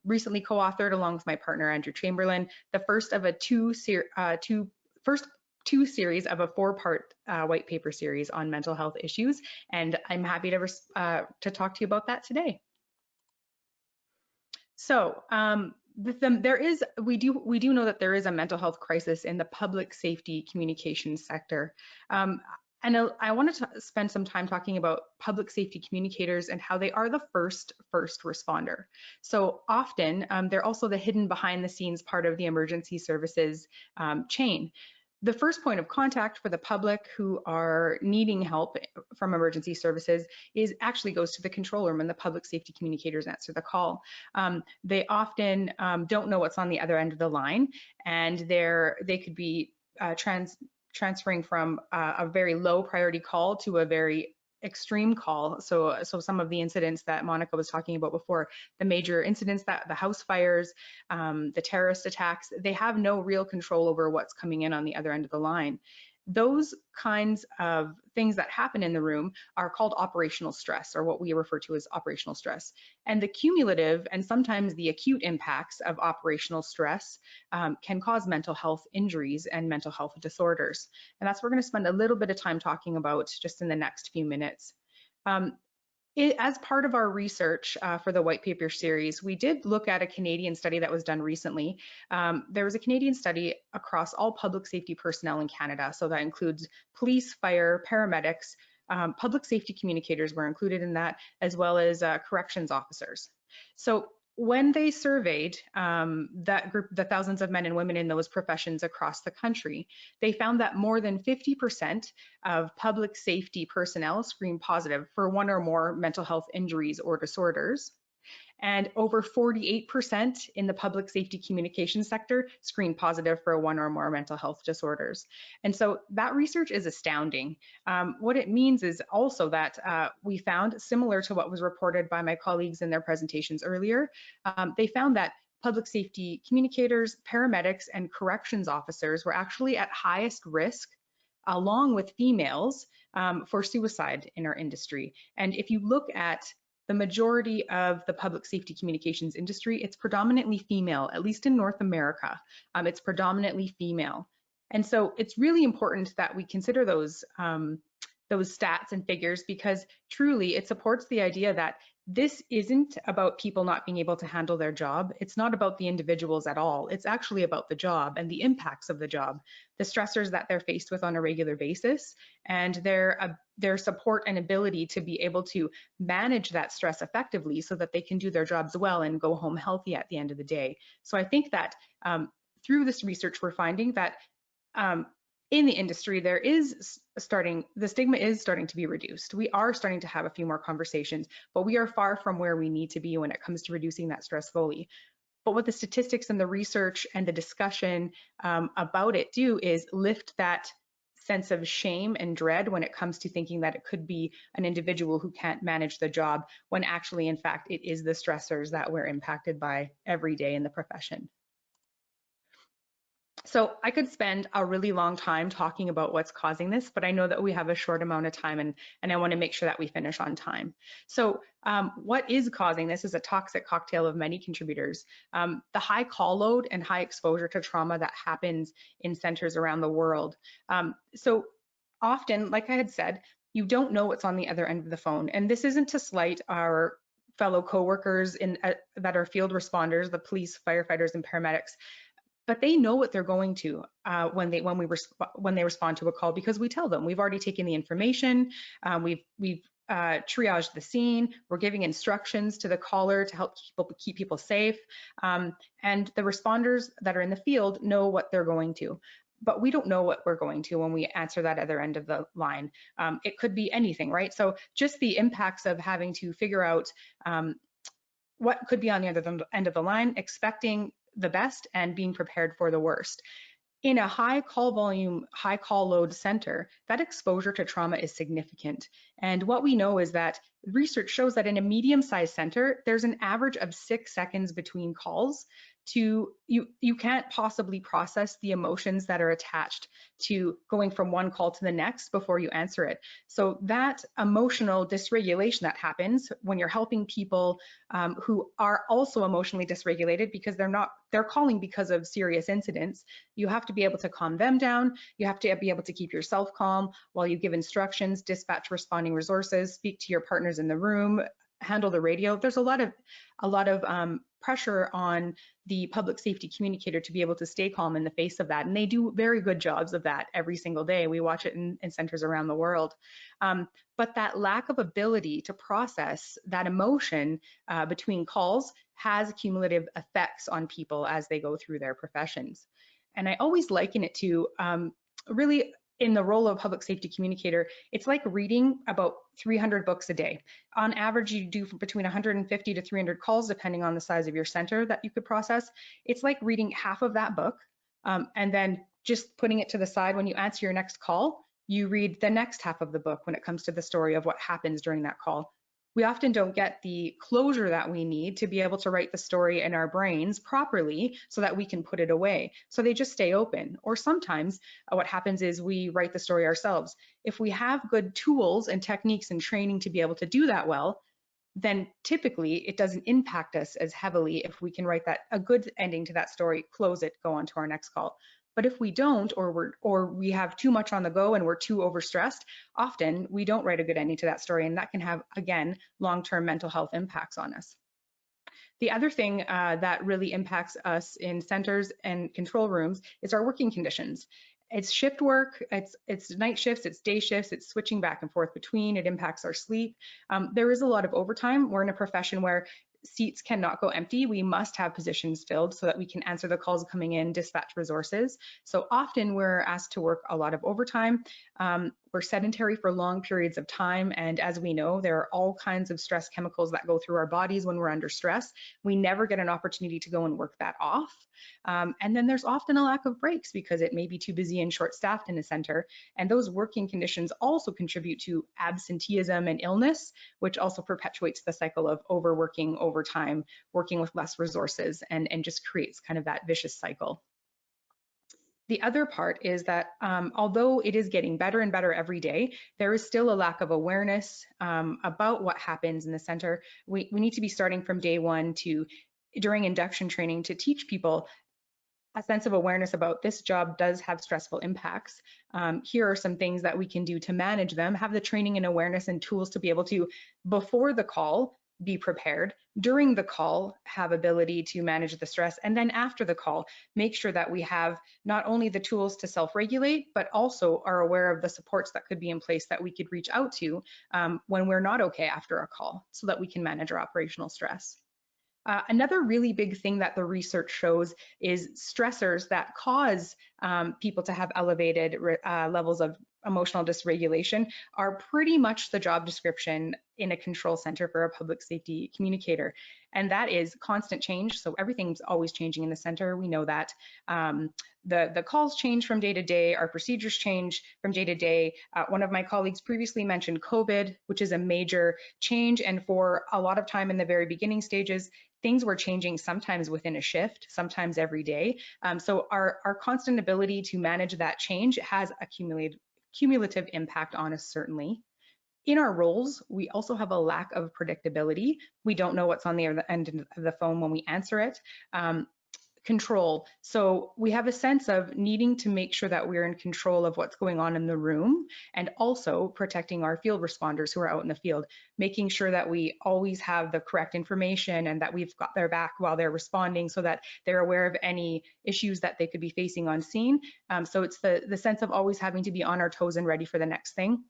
recently co-authored along with my partner Andrew Chamberlain, the first of a two series of a 4-part white paper series on mental health issues, and I'm happy to talk to you about that today. So we do know that there is a mental health crisis in the public safety communications sector. And I wanted to spend some time talking about public safety communicators and how they are the first responder. So often they're also the hidden behind the scenes part of the emergency services chain. The first point of contact for the public who are needing help from emergency services actually goes to the control room, and the public safety communicators answer the call. They often don't know what's on the other end of the line, and they could be transferring from a very low priority call to a very extreme call. So some of the incidents that Monica was talking about before, the major incidents, that the house fires, the terrorist attacks, they have no real control over what's coming in on the other end of the line. Those kinds of things that happen in the room are called operational stress, or what we refer to as operational stress. And the cumulative and sometimes the acute impacts of operational stress can cause mental health injuries and mental health disorders. And that's what we're going to spend a little bit of time talking about just in the next few minutes. As part of our research for the white paper series, we did look at a Canadian study that was done recently. There was a Canadian study across all public safety personnel in Canada. So that includes police, fire, paramedics, public safety communicators were included in that, as well as corrections officers. So when they surveyed that group, the thousands of men and women in those professions across the country, they found that more than 50% of public safety personnel screened positive for one or more mental health injuries or disorders. And over 48% in the public safety communication sector screened positive for one or more mental health disorders. And so that research is astounding. What it means is also that we found, similar to what was reported by my colleagues in their presentations earlier, they found that public safety communicators, paramedics, and corrections officers were actually at highest risk, along with females, for suicide in our industry. And if you look at the majority of the public safety communications industry, it's predominantly female, at least in North America. It's predominantly female. And so it's really important that we consider those stats and figures, because truly it supports the idea that this isn't about people not being able to handle their job. It's not about the individuals at all. It's actually about the job and the impacts of the job, the stressors that they're faced with on a regular basis, and their support and ability to be able to manage that stress effectively so that they can do their jobs well and go home healthy at the end of the day. So I think that through this research, we're finding that in the industry, the stigma is starting to be reduced. We are starting to have a few more conversations, but we are far from where we need to be when it comes to reducing that stress fully. But what the statistics and the research and the discussion about it do is lift that sense of shame and dread when it comes to thinking that it could be an individual who can't manage the job, when actually, in fact, it is the stressors that we're impacted by every day in the profession. So I could spend a really long time talking about what's causing this, but I know that we have a short amount of time, and I want to make sure that we finish on time. So what is causing this is a toxic cocktail of many contributors. The high call load and high exposure to trauma that happens in centers around the world. So often, like I had said, you don't know what's on the other end of the phone. And this isn't to slight our fellow coworkers that are field responders, the police, firefighters, and paramedics. But they know what they're going to when they respond to a call, because we tell them. We've already taken the information, we've triaged the scene, we're giving instructions to the caller to help keep people safe, and the responders that are in the field know what they're going to. But we don't know what we're going to when we answer that other end of the line. It could be anything, right? So just the impacts of having to figure out what could be on the other end of the line, expecting the best and being prepared for the worst. In a high call volume, high call load center, that exposure to trauma is significant. And what we know is that research shows that in a medium-sized center, there's an average of 6 seconds between calls you can't possibly process the emotions that are attached to going from one call to the next before you answer it. So that emotional dysregulation that happens when you're helping people who are also emotionally dysregulated because they're calling because of serious incidents, you have to be able to calm them down. You have to be able to keep yourself calm while you give instructions, dispatch responding resources, speak to your partners in the room, handle the radio. There's a lot of pressure on the public safety communicator to be able to stay calm in the face of that. And they do very good jobs of that every single day. We watch it in centers around the world. But that lack of ability to process that emotion between calls has cumulative effects on people as they go through their professions. And I always liken it to really, in the role of public safety communicator, it's like reading about 300 books a day. On average, you do between 150 to 300 calls, depending on the size of your center that you could process. It's like reading half of that book and then just putting it to the side. When you answer your next call, you read the next half of the book when it comes to the story of what happens during that call. We often don't get the closure that we need to be able to write the story in our brains properly so that we can put it away. So they just stay open. Or sometimes what happens is we write the story ourselves. If we have good tools and techniques and training to be able to do that well, then typically it doesn't impact us as heavily if we can write a good ending to that story, close it, go on to our next call. But if we don't, or we have too much on the go and we're too overstressed, often we don't write a good ending to that story, and that can have, again, long-term mental health impacts on us. The other thing that really impacts us in centers and control rooms is our working conditions. It's shift work, it's night shifts, it's day shifts, it's switching back and forth between, it impacts our sleep. There is a lot of overtime. We're in a profession where seats cannot go empty. We must have positions filled so that we can answer the calls coming in, dispatch resources. So often we're asked to work a lot of overtime. We're sedentary for long periods of time. And as we know, there are all kinds of stress chemicals that go through our bodies when we're under stress. We never get an opportunity to go and work that off. And then there's often a lack of breaks because it may be too busy and short-staffed in a center. And those working conditions also contribute to absenteeism and illness, which also perpetuates the cycle of overworking, overtime, working with less resources, and just creates kind of that vicious cycle. The other part is that although it is getting better and better every day, there is still a lack of awareness about what happens in the center. We need to be starting from day one during induction training to teach people a sense of awareness about this job does have stressful impacts. Here are some things that we can do to manage them, have the training and awareness and tools to be able to, before the call, be prepared, during the call, have ability to manage the stress, and then after the call, make sure that we have not only the tools to self-regulate, but also are aware of the supports that could be in place that we could reach out to when we're not okay after a call, so that we can manage our operational stress. Another really big thing that the research shows is stressors that cause people to have elevated levels of emotional dysregulation are pretty much the job description in a control center for a public safety communicator. And that is constant change. So everything's always changing in the center. We know that. The calls change from day to day, our procedures change from day to day. One of my colleagues previously mentioned COVID, which is a major change. And for a lot of time in the very beginning stages, things were changing sometimes within a shift, sometimes every day. So our constant ability to manage that change has a cumulative impact on us, certainly. In our roles, we also have a lack of predictability. We don't know what's on the other end of the phone when we answer it. Control. So we have a sense of needing to make sure that we're in control of what's going on in the room, and also protecting our field responders who are out in the field, making sure that we always have the correct information and that we've got their back while they're responding, so that they're aware of any issues that they could be facing on scene. So it's the sense of always having to be on our toes and ready for the next thing.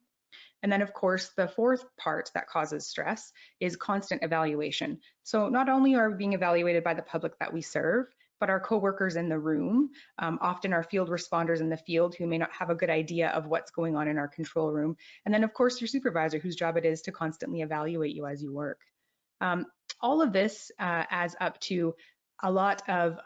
And then, of course, the fourth part that causes stress is constant evaluation. So not only are we being evaluated by the public that we serve, but our coworkers in the room, often our field responders in the field who may not have a good idea of what's going on in our control room. And then, of course, your supervisor, whose job it is to constantly evaluate you as you work. All of this adds up to a lot of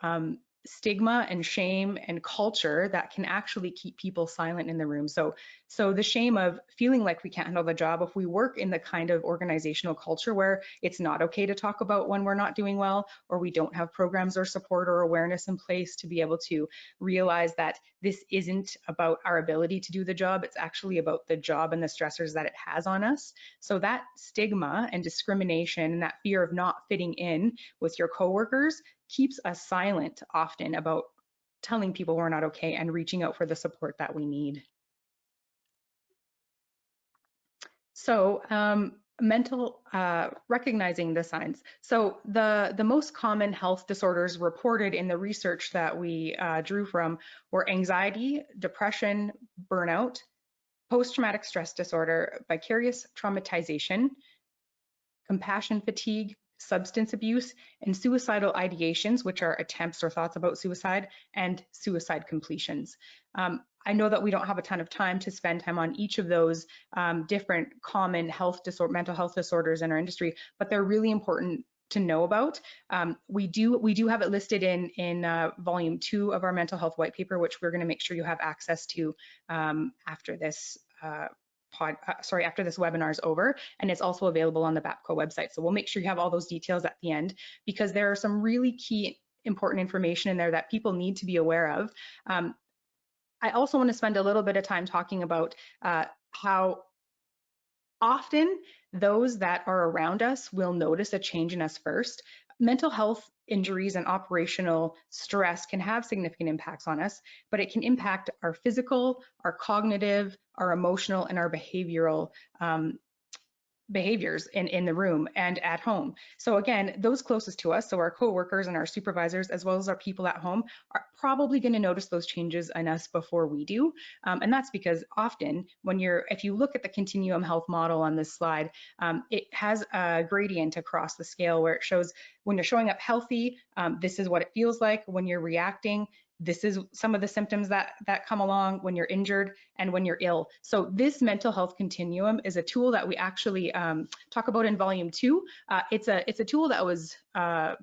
stigma and shame and culture that can actually keep people silent in the room. So the shame of feeling like we can't handle the job, if we work in the kind of organizational culture where it's not okay to talk about when we're not doing well, or we don't have programs or support or awareness in place to be able to realize that this isn't about our ability to do the job, it's actually about the job and the stressors that it has on us. So that stigma and discrimination and that fear of not fitting in with your coworkers keeps us silent often about telling people we're not okay and reaching out for the support that we need. So recognizing the signs. So the most common health disorders reported in the research that we drew from were anxiety, depression, burnout, post-traumatic stress disorder, vicarious traumatization, compassion fatigue, substance abuse, and suicidal ideations, which are attempts or thoughts about suicide, and suicide completions. I know that we don't have a ton of time to spend time on each of those different common mental health disorders in our industry, but they're really important to know about. We do have it listed in volume 2 of our mental health white paper, which we're going to make sure you have access to after this after this webinar is over, and it's also available on the BAPCO website. So we'll make sure you have all those details at the end, because there are some really key important information in there that people need to be aware of. I also want to spend a little bit of time talking about how often those that are around us will notice a change in us first. Mental health injuries and operational stress can have significant impacts on us, but it can impact our physical, our cognitive, our emotional, and our behavioral behaviors in the room and at home. So again, those closest to us, so our coworkers and our supervisors, as well as our people at home, are probably going to notice those changes in us before we do. And that's because often if you look at the continuum health model on this slide, it has a gradient across the scale where it shows when you're showing up healthy, this is what it feels like. When you're reacting, this is some of the symptoms that come along when you're injured and when you're ill. So this mental health continuum is a tool that we actually talk about in volume 2. It's a tool that was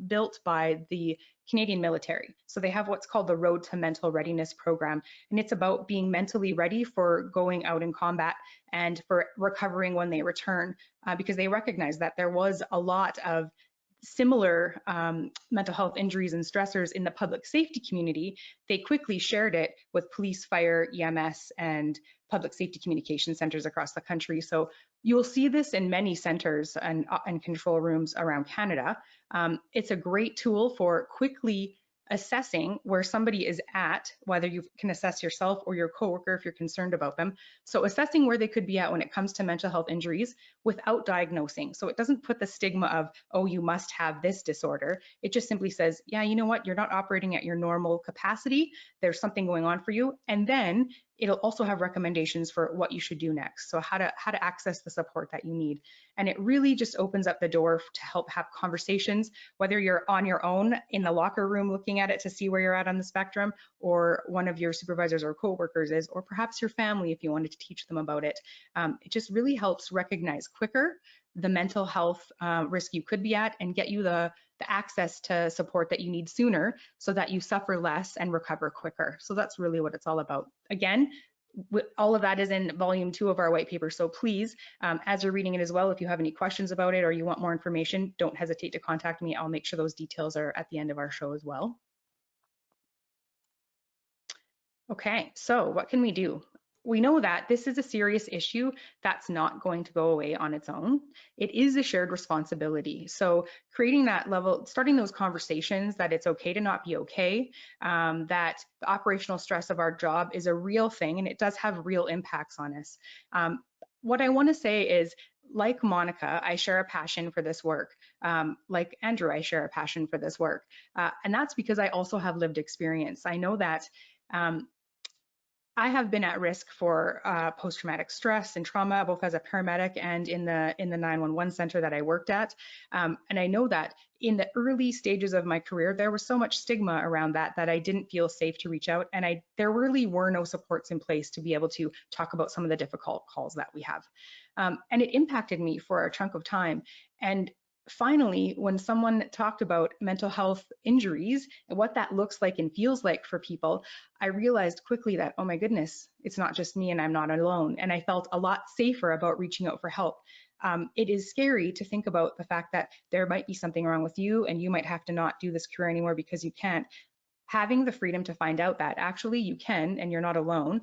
built by the Canadian military. So they have what's called the Road to Mental Readiness program, and it's about being mentally ready for going out in combat and for recovering when they return, because they recognize that there was a lot of similar mental health injuries and stressors in the public safety community. They quickly shared it with police, fire, EMS, and public safety communication centers across the country. So you will see this in many centers and control rooms around Canada. It's a great tool for quickly assessing where somebody is at, whether you can assess yourself or your coworker if you're concerned about them. So assessing where they could be at when it comes to mental health injuries without diagnosing. So it doesn't put the stigma of, oh, you must have this disorder. It just simply says, yeah, you know what, you're not operating at your normal capacity. There's something going on for you. And then it'll also have recommendations for what you should do next. So how to access the support that you need. And it really just opens up the door to help have conversations, whether you're on your own in the locker room looking at it to see where you're at on the spectrum, or one of your supervisors or coworkers is, or perhaps your family if you wanted to teach them about it. It just really helps recognize quicker the mental health risk you could be at and get you the access to support that you need sooner so that you suffer less and recover quicker. So that's really what it's all about. Again, all of that is in volume 2 of our white paper. So please, as you're reading it as well, if you have any questions about it or you want more information, don't hesitate to contact me. I'll make sure those details are at the end of our show as well. Okay, so what can we do? We know that this is a serious issue that's not going to go away on its own. It is a shared responsibility. So creating that level, starting those conversations that it's okay to not be okay, that the operational stress of our job is a real thing and it does have real impacts on us. What I want to say is, like Monica, I share a passion for this work. Like Andrew, I share a passion for this work. And that's because I also have lived experience. I know that I have been at risk for post-traumatic stress and trauma, both as a paramedic and in the 911 center that I worked at. And I know that in the early stages of my career, there was so much stigma around that I didn't feel safe to reach out. And there really were no supports in place to be able to talk about some of the difficult calls that we have. And it impacted me for a chunk of time. And finally, when someone talked about mental health injuries and what that looks like and feels like for people, I realized quickly that, oh my goodness, it's not just me and I'm not alone. And I felt a lot safer about reaching out for help. It is scary to think about the fact that there might be something wrong with you and you might have to not do this career anymore because you can't. Having the freedom to find out that actually you can and you're not alone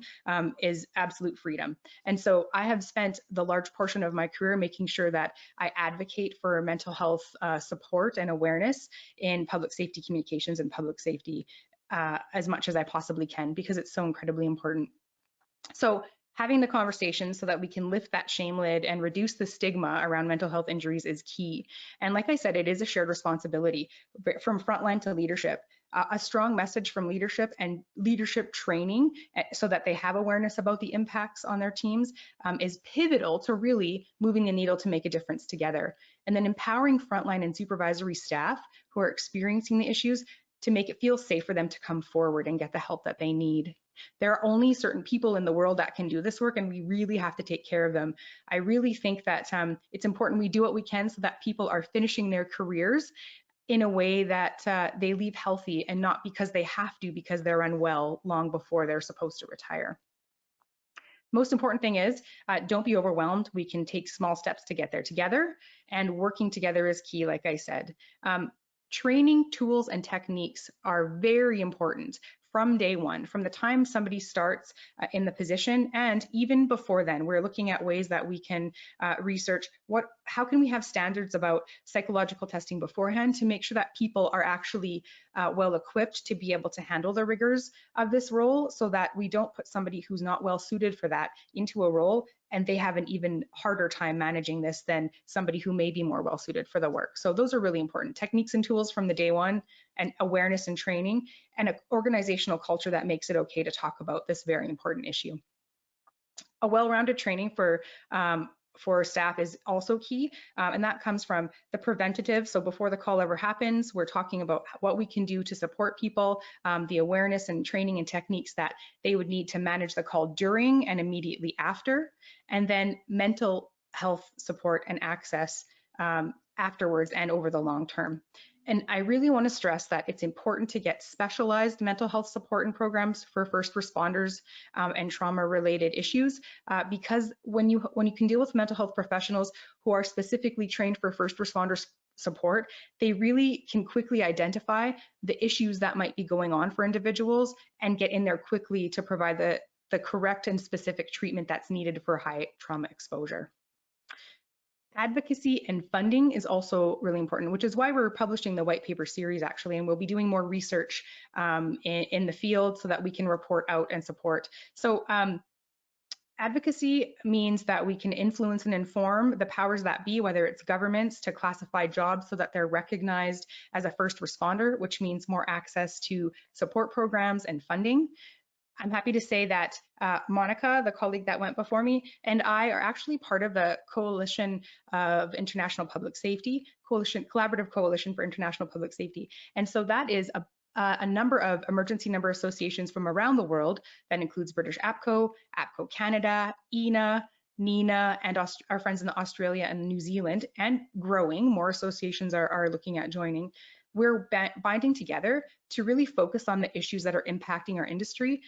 is absolute freedom. And so I have spent the large portion of my career making sure that I advocate for mental health support and awareness in public safety communications and public safety as much as I possibly can, because it's so incredibly important. So having the conversation so that we can lift that shame lid and reduce the stigma around mental health injuries is key. And like I said, it is a shared responsibility from frontline to leadership. A strong message from leadership and leadership training so that they have awareness about the impacts on their teams is pivotal to really moving the needle to make a difference together. And then empowering frontline and supervisory staff who are experiencing the issues to make it feel safe for them to come forward and get the help that they need. There are only certain people in the world that can do this work, and we really have to take care of them. I really think that it's important we do what we can so that people are finishing their careers in a way that they leave healthy and not because they have to, because they're unwell long before they're supposed to retire. Most important thing is don't be overwhelmed. We can take small steps to get there together, and working together is key, like I said. Training tools and techniques are very important from day one, from the time somebody starts in the position, and even before then. We're looking at ways that we can research how can we have standards about psychological testing beforehand to make sure that people are actually well equipped to be able to handle the rigors of this role, so that we don't put somebody who's not well suited for that into a role and they have an even harder time managing this than somebody who may be more well suited for the work. So those are really important. Techniques and tools from the day one, and awareness and training, and an organizational culture that makes it okay to talk about this very important issue. A well-rounded training for staff is also key, and that comes from the preventative. So before the call ever happens, we're talking about what we can do to support people, the awareness and training and techniques that they would need to manage the call during and immediately after, and then mental health support and access afterwards and over the long term. And I really want to stress that it's important to get specialized mental health support and programs for first responders and trauma-related issues, because when you can deal with mental health professionals who are specifically trained for first responders support, they really can quickly identify the issues that might be going on for individuals and get in there quickly to provide the correct and specific treatment that's needed for high trauma exposure. Advocacy and funding is also really important, which is why we're publishing the white paper series actually, and we'll be doing more research in the field so that we can report out and support. So advocacy means that we can influence and inform the powers that be, whether it's governments, to classify jobs so that they're recognized as a first responder, which means more access to support programs and funding. I'm happy to say that Monica, the colleague that went before me, and I are actually part of the Coalition of International Public Safety, Collaborative Coalition for International Public Safety. And so that is a number of emergency number associations from around the world that includes British APCO, APCO Canada, EENA, NENA, and our friends in Australia and New Zealand, and growing. More associations are looking at joining. We're binding together to really focus on the issues that are impacting our industry,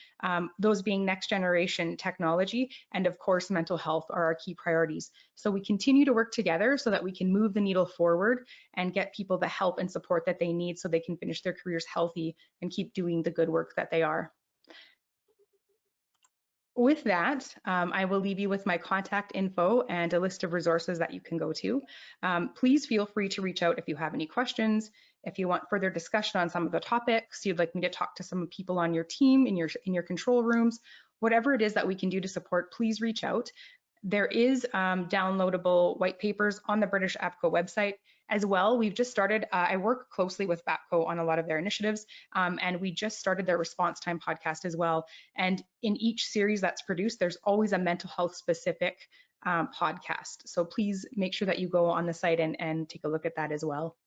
those being next generation technology, and of course, mental health are our key priorities. So we continue to work together so that we can move the needle forward and get people the help and support that they need so they can finish their careers healthy and keep doing the good work that they are. With that, I will leave you with my contact info and a list of resources that you can go to. Please feel free to reach out if you have any questions. If you want further discussion on some of the topics, you'd like me to talk to some people on your team, in your control rooms, whatever it is that we can do to support, please reach out. There is downloadable white papers on the British APCO website as well. We've just started, I work closely with BAPCO on a lot of their initiatives, and we just started their response time podcast as well. And in each series that's produced, there's always a mental health specific podcast. So please make sure that you go on the site and take a look at that as well.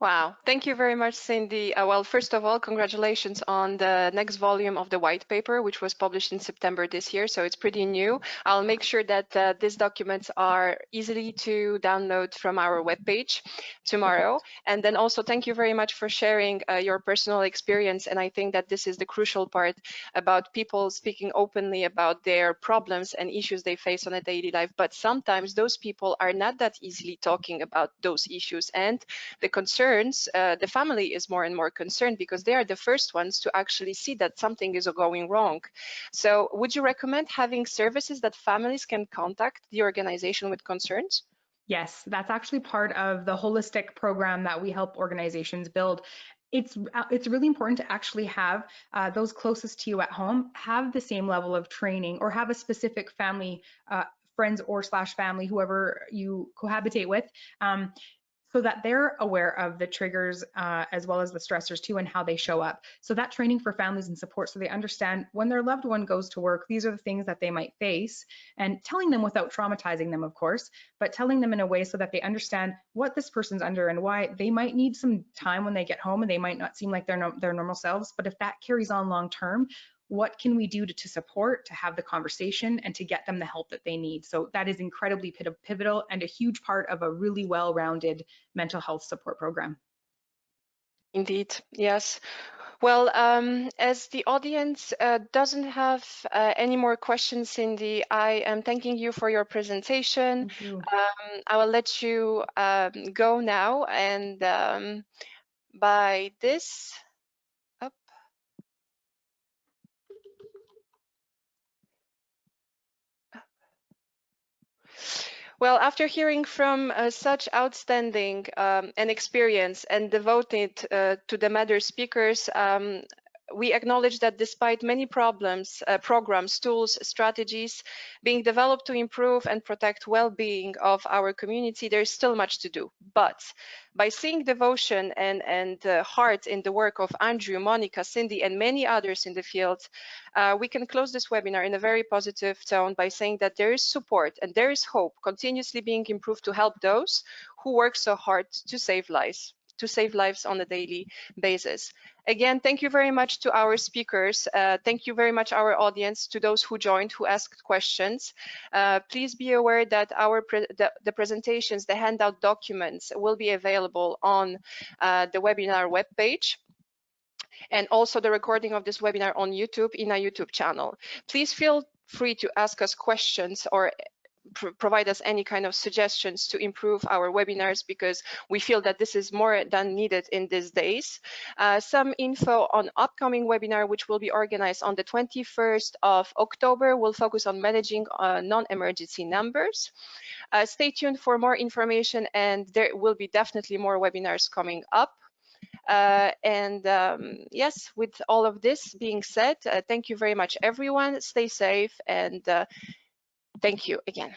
Wow, thank you very much, Cindy. Well, first of all, congratulations on the next volume of the white paper, which was published in September this year, so it's pretty new. I'll make sure that these documents are easily to download from our webpage tomorrow. And then also thank you very much for sharing your personal experience. And I think that this is the crucial part about people speaking openly about their problems and issues they face on a daily life. But sometimes those people are not that easily talking about those issues, and the concerns, the family is more and more concerned because they are the first ones to actually see that something is going wrong. So would you recommend having services that families can contact the organization with concerns? Yes, that's actually part of the holistic program that we help organizations build. It's really important to actually have those closest to you at home have the same level of training or have a specific family, friends or / family, whoever you cohabitate with, so that they're aware of the triggers as well as the stressors too and how they show up. So that training for families and support, so they understand when their loved one goes to work, these are the things that they might face, and telling them without traumatizing them, of course, but telling them in a way so that they understand what this person's under and why they might need some time when they get home and they might not seem like their normal selves. But if that carries on long term, what can we do to support, to have the conversation, and to get them the help that they need? So that is incredibly pivotal and a huge part of a really well-rounded mental health support program. Indeed, yes. Well, as the audience doesn't have any more questions, Cindy, I am thanking you for your presentation. Thank you. I will let you go now, and by this, up. Well, after hearing from such outstanding and experience and devoted to the matter speakers, we acknowledge that despite many problems, programs, tools, strategies being developed to improve and protect well-being of our community, there is still much to do. But by seeing devotion and heart in the work of Andrew, Monica, Cindy, and many others in the field, we can close this webinar in a very positive tone by saying that there is support and there is hope continuously being improved to help those who work so hard to save lives on a daily basis. Again, thank you very much to our speakers. Thank you very much our audience, to those who joined, who asked questions. Please be aware that the presentations, the handout documents will be available on the webinar webpage, and also the recording of this webinar on YouTube in our YouTube channel. Please feel free to ask us questions or provide us any kind of suggestions to improve our webinars, because we feel that this is more than needed in these days. Some info on upcoming webinar, which will be organized on the 21st of October, will focus on managing non-emergency numbers. Stay tuned for more information, and there will be definitely more webinars coming up. Yes, with all of this being said, thank you very much, everyone. Stay safe, and thank you again.